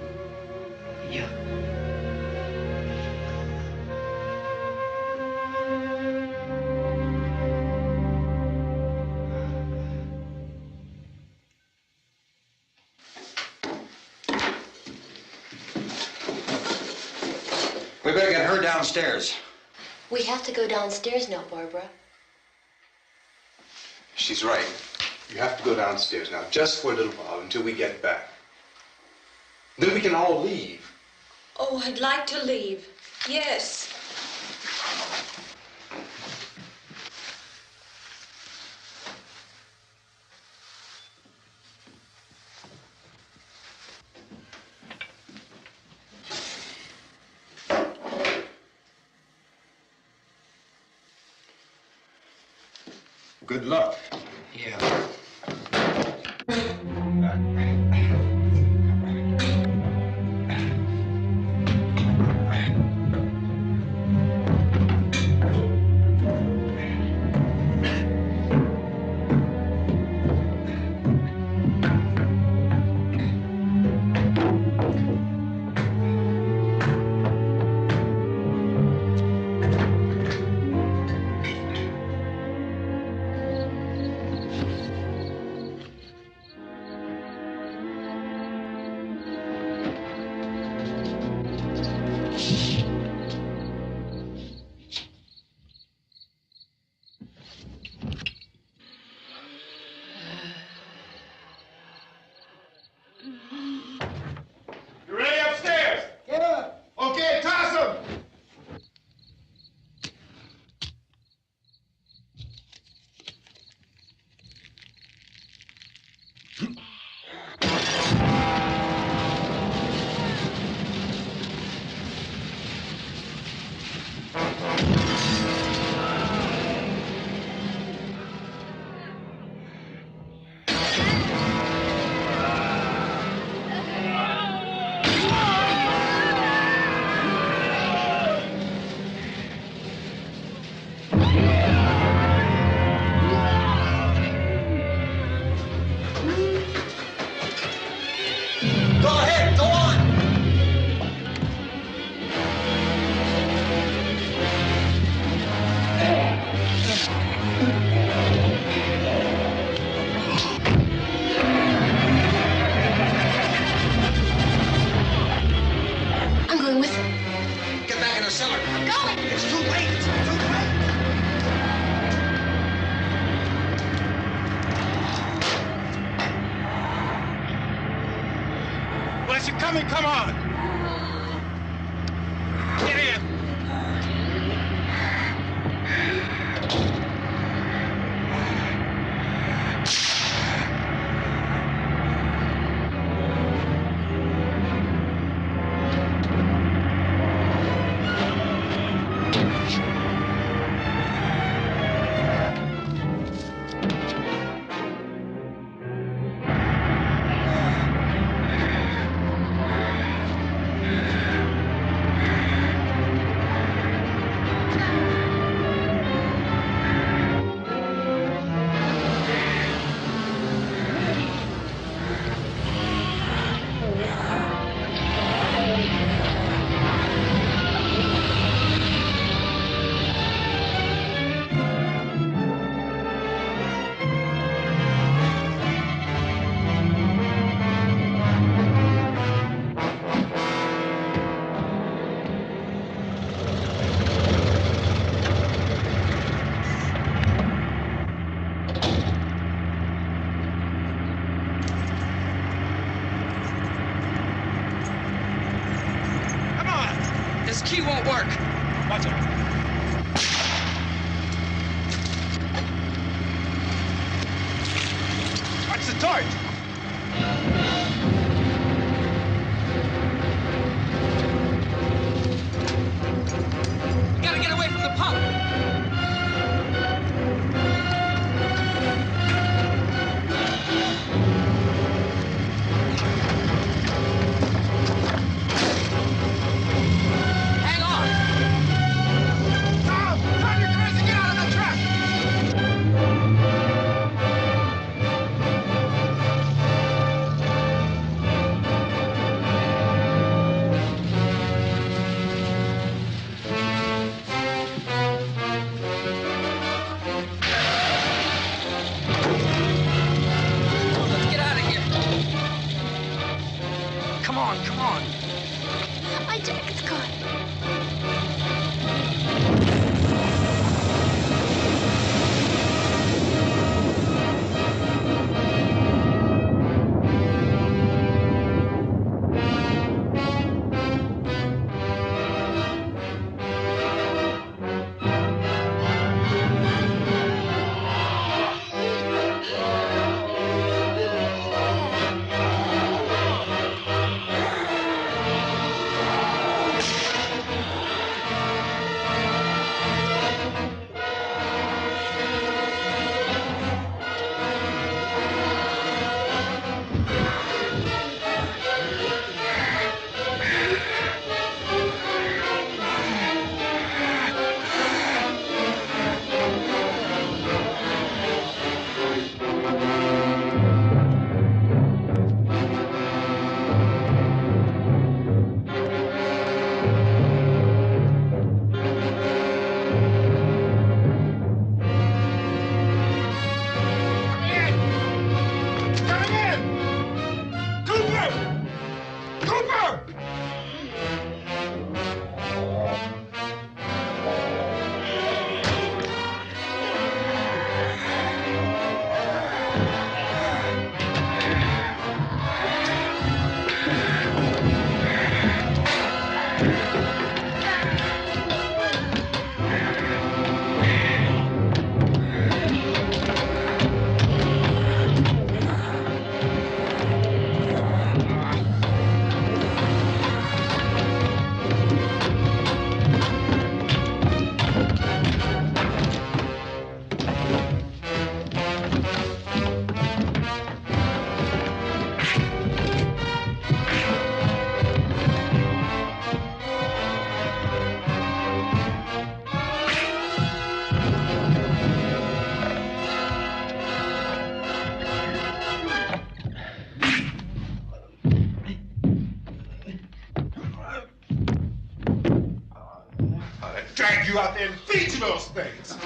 We better get her downstairs. We have to go downstairs now, Barbara. She's right. You have to go downstairs now, just for a little while, until we get back. Then we can all leave. Oh, I'd like to leave. Yes. Good luck. Yeah. coming, come on! Get in! This key won't work. Watch it. Watch the torch. We gotta get away from the pump. Come on. My jacket's gone. Drag you out there and feed you those things.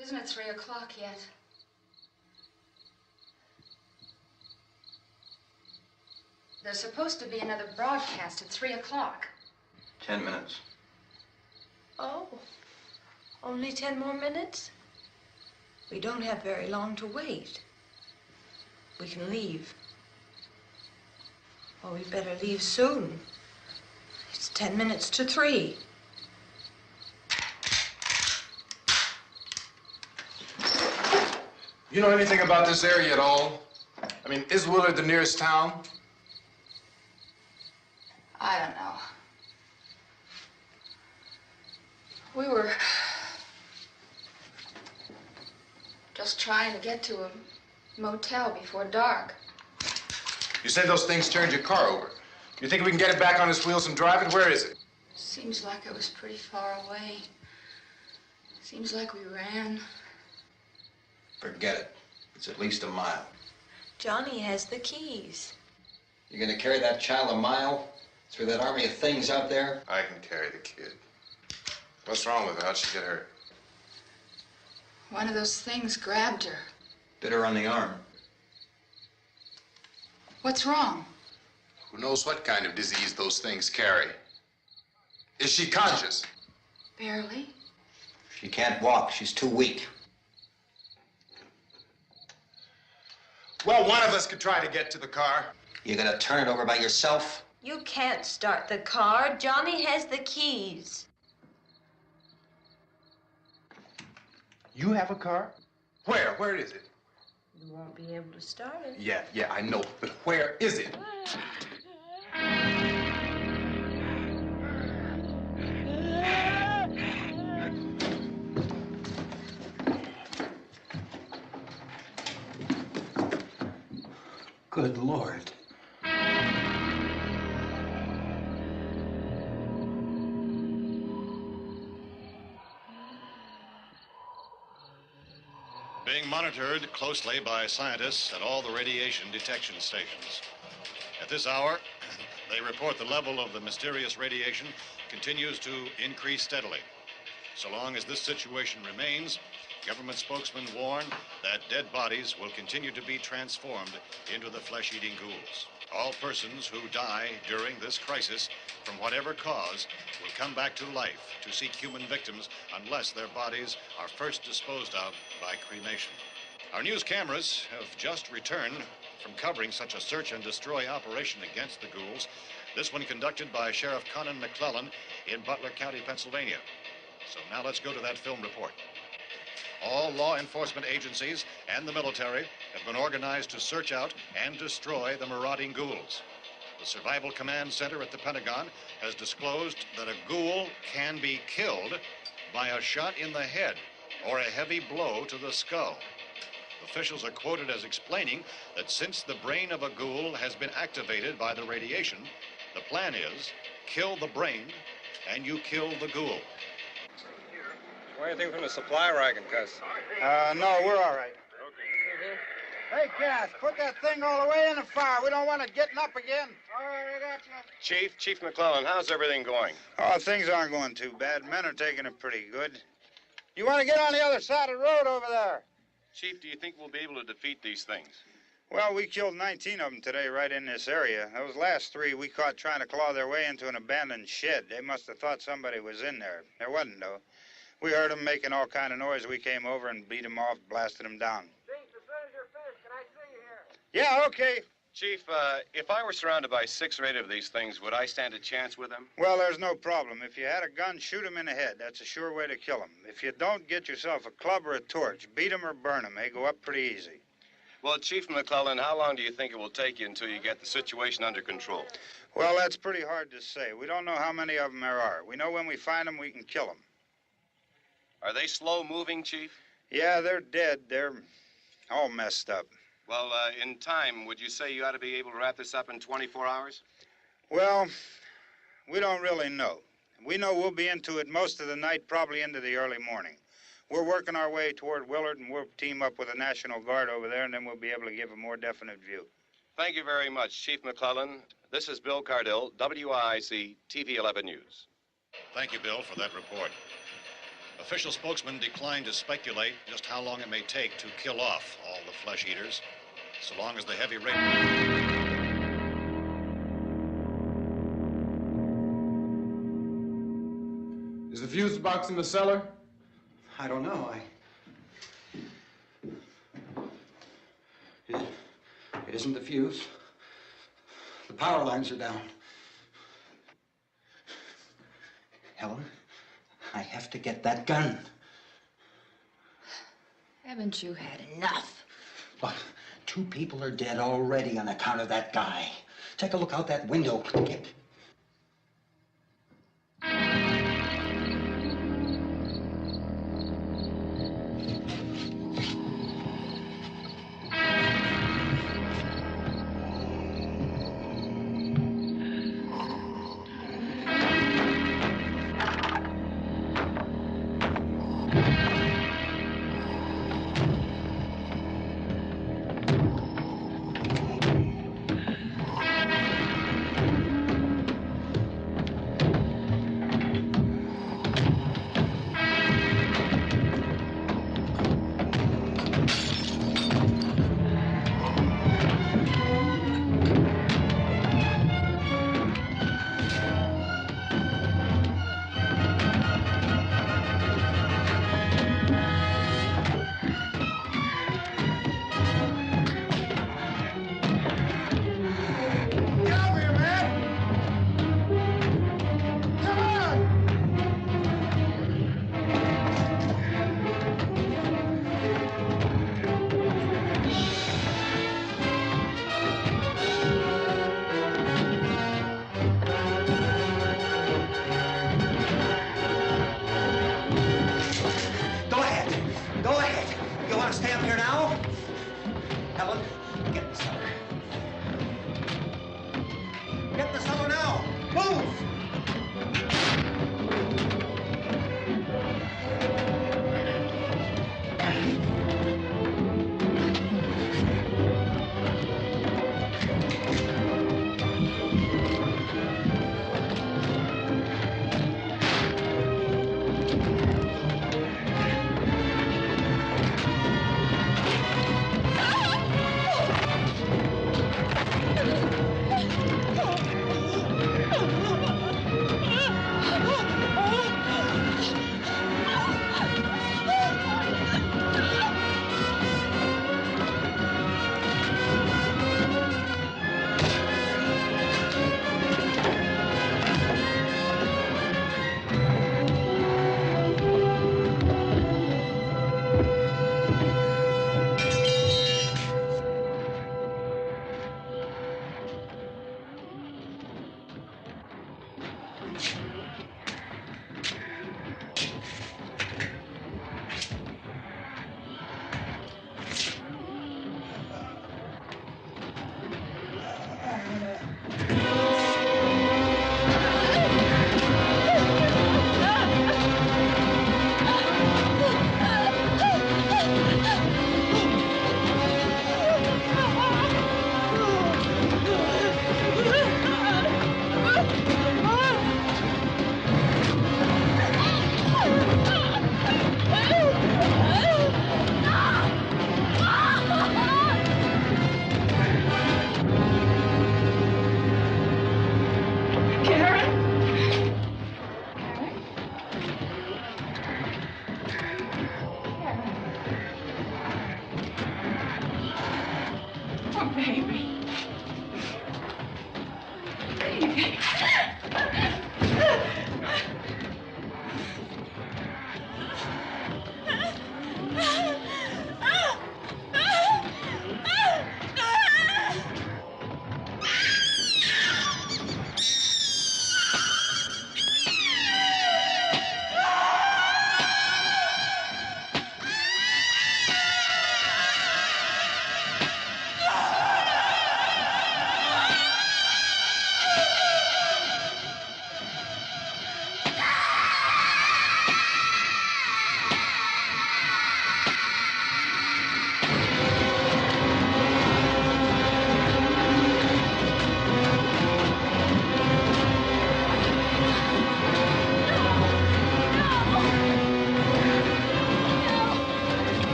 Isn't it 3 o'clock yet? There's supposed to be another broadcast at 3 o'clock. 10 minutes. Oh, only 10 more minutes? We don't have very long to wait. We can leave. Oh, we better leave soon. It's 10 minutes to 3. You know anything about this area at all? I mean, is Willard the nearest town? I don't know. We were just trying to get to a motel before dark. You said those things turned your car over. You think we can get it back on its wheels and drive it? Where is it? Seems like it was pretty far away. Seems like we ran. Forget it. It's at least a mile. Johnny has the keys. You're gonna carry that child a mile through that army of things out there? I can carry the kid. What's wrong with her? How'd she get hurt? One of those things grabbed her. Bit her on the arm. What's wrong? Who knows what kind of disease those things carry? Is she conscious? Barely. She can't walk. She's too weak. Well, one of us could try to get to the car. You gonna turn it over by yourself? You can't start the car. Johnny has the keys. You have a car? Where? Where is it? You won't be able to start it. Yeah, I know. But where is it? Good Lord. Being monitored closely by scientists at all the radiation detection stations. At this hour, they report the level of the mysterious radiation continues to increase steadily. So long as this situation remains, government spokesmen warn that dead bodies will continue to be transformed into the flesh-eating ghouls. All persons who die during this crisis, from whatever cause, will come back to life to seek human victims unless their bodies are first disposed of by cremation. Our news cameras have just returned from covering such a search and destroy operation against the ghouls, this one conducted by Sheriff Conan McClellan in Butler County, Pennsylvania. So now let's go to that film report. All law enforcement agencies and the military have been organized to search out and destroy the marauding ghouls. The Survival Command Center at the Pentagon has disclosed that a ghoul can be killed by a shot in the head or a heavy blow to the skull. Officials are quoted as explaining that since the brain of a ghoul has been activated by the radiation, the plan is kill the brain and you kill the ghoul. Want anything from the supply wagon, Cuz? No, we're all right. Hey, Cass, put that thing all the way in the fire. We don't want it getting up again. All right, I got you. Chief McClellan, how's everything going? Oh, things aren't going too bad. Men are taking it pretty good. You want to get on the other side of the road over there? Chief, do you think we'll be able to defeat these things? Well, we killed 19 of them today right in this area. Those last 3 we caught trying to claw their way into an abandoned shed. They must have thought somebody was in there. There wasn't, though. We heard them making all kind of noise. We came over and beat them off, blasted them down. Chief, as soon as you're finished, can I see you here? Yeah, okay. Chief, if I were surrounded by 6 or 8 of these things, would I stand a chance with them? Well, there's no problem. If you had a gun, shoot them in the head. That's a sure way to kill them. If you don't, get yourself a club or a torch. Beat them or burn them. They go up pretty easy. Well, Chief McClellan, how long do you think it will take you until you get the situation under control? Well, that's pretty hard to say. We don't know how many of them there are. We know when we find them, we can kill them. Are they slow-moving, Chief? Yeah, they're dead. They're all messed up. Well, in time, would you say you ought to be able to wrap this up in 24 hours? Well, we don't really know. We know we'll be into it most of the night, probably into the early morning. We're working our way toward Willard, and we'll team up with the National Guard over there, and then we'll be able to give a more definite view. Thank you very much, Chief McClellan. This is Bill Cardill, WIC TV 11 News. Thank you, Bill, for that report. Official spokesman declined to speculate just how long it may take to kill off all the flesh eaters, so long as the heavy rain... Is the fuse box in the cellar? I don't know. It isn't the fuse. The power lines are down. Helen, I have to get that gun. Haven't you had enough? Look, 2 people are dead already on account of that guy. Take a look out that window. Get...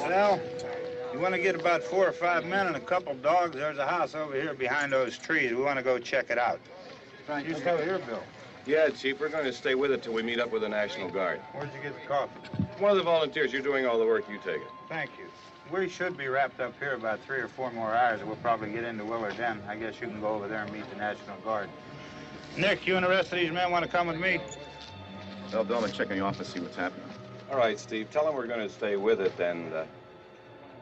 Well, you want to get about 4 or 5 men and a couple dogs? There's a house over here behind those trees. We want to go check it out. You still here, Bill? Yeah, Chief, we're going to stay with it till we meet up with the National Guard. Where'd you get the coffee? One of the volunteers. You're doing all the work. You take it. Thank you. We should be wrapped up here about 3 or 4 more hours. We'll probably get into Willard then. I guess you can go over there and meet the National Guard. Nick, you and the rest of these men want to come with me? Tell Bill to check in the office, see what's happening. All right, Steve. Tell him we're going to stay with it, and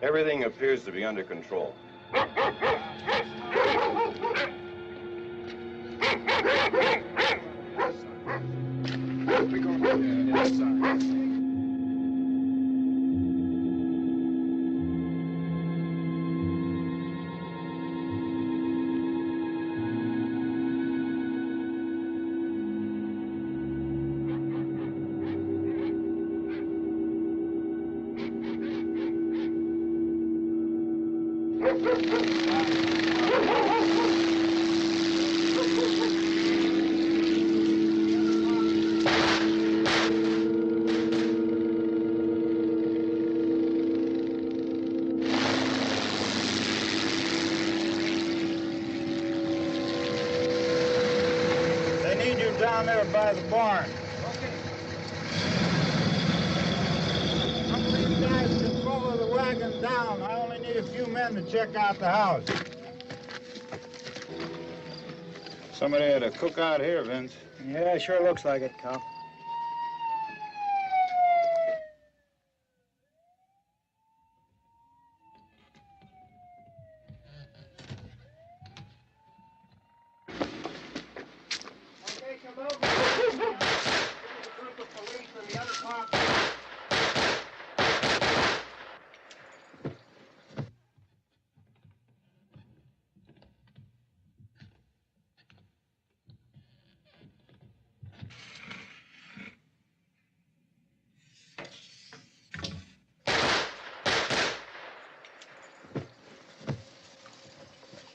everything appears to be under control. They need you down there by the barn. Some of these guys can follow the wagon down. I only need a few men to check out the house. Somebody had a cookout here, Vince. Yeah, sure looks like it, Cal.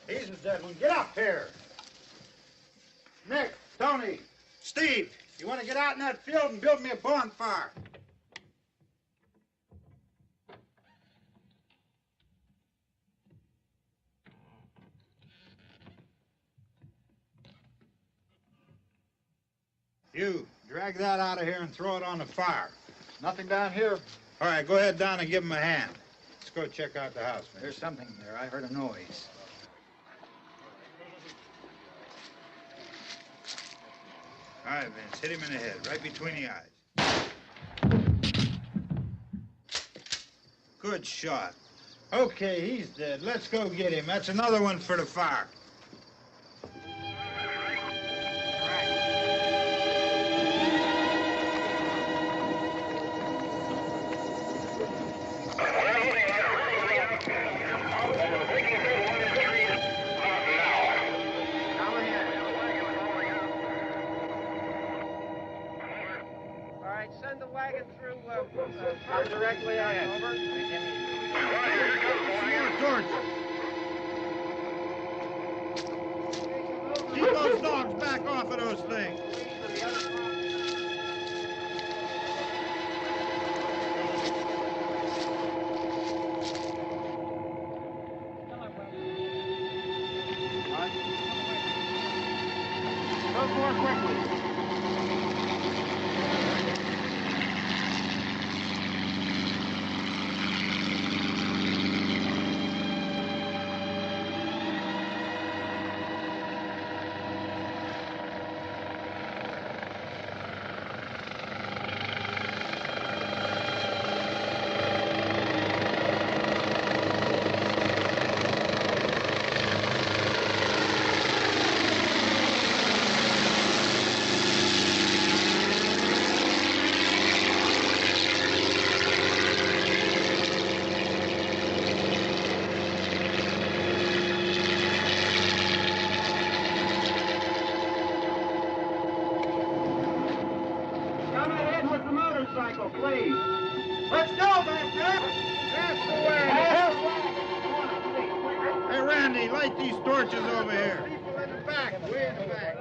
He's the dead one. Get up here. Nick, Tony, Steve, you want to get out in that field and build me a bonfire? You, drag that out of here and throw it on the fire. Nothing down here. All right, go ahead down and give him a hand. Let's go check out the house, man. There's something there. I heard a noise. All right, Vince, hit him in the head, right between the eyes. Good shot. Okay, he's dead. Let's go get him. That's another one for the fire. Send the wagon through directly out. Over. Keep those dogs back off of those things. Go more quickly. Please. Let's go back there. That's the way. Hey, Randy, light these torches over here. People in the back, way in the back.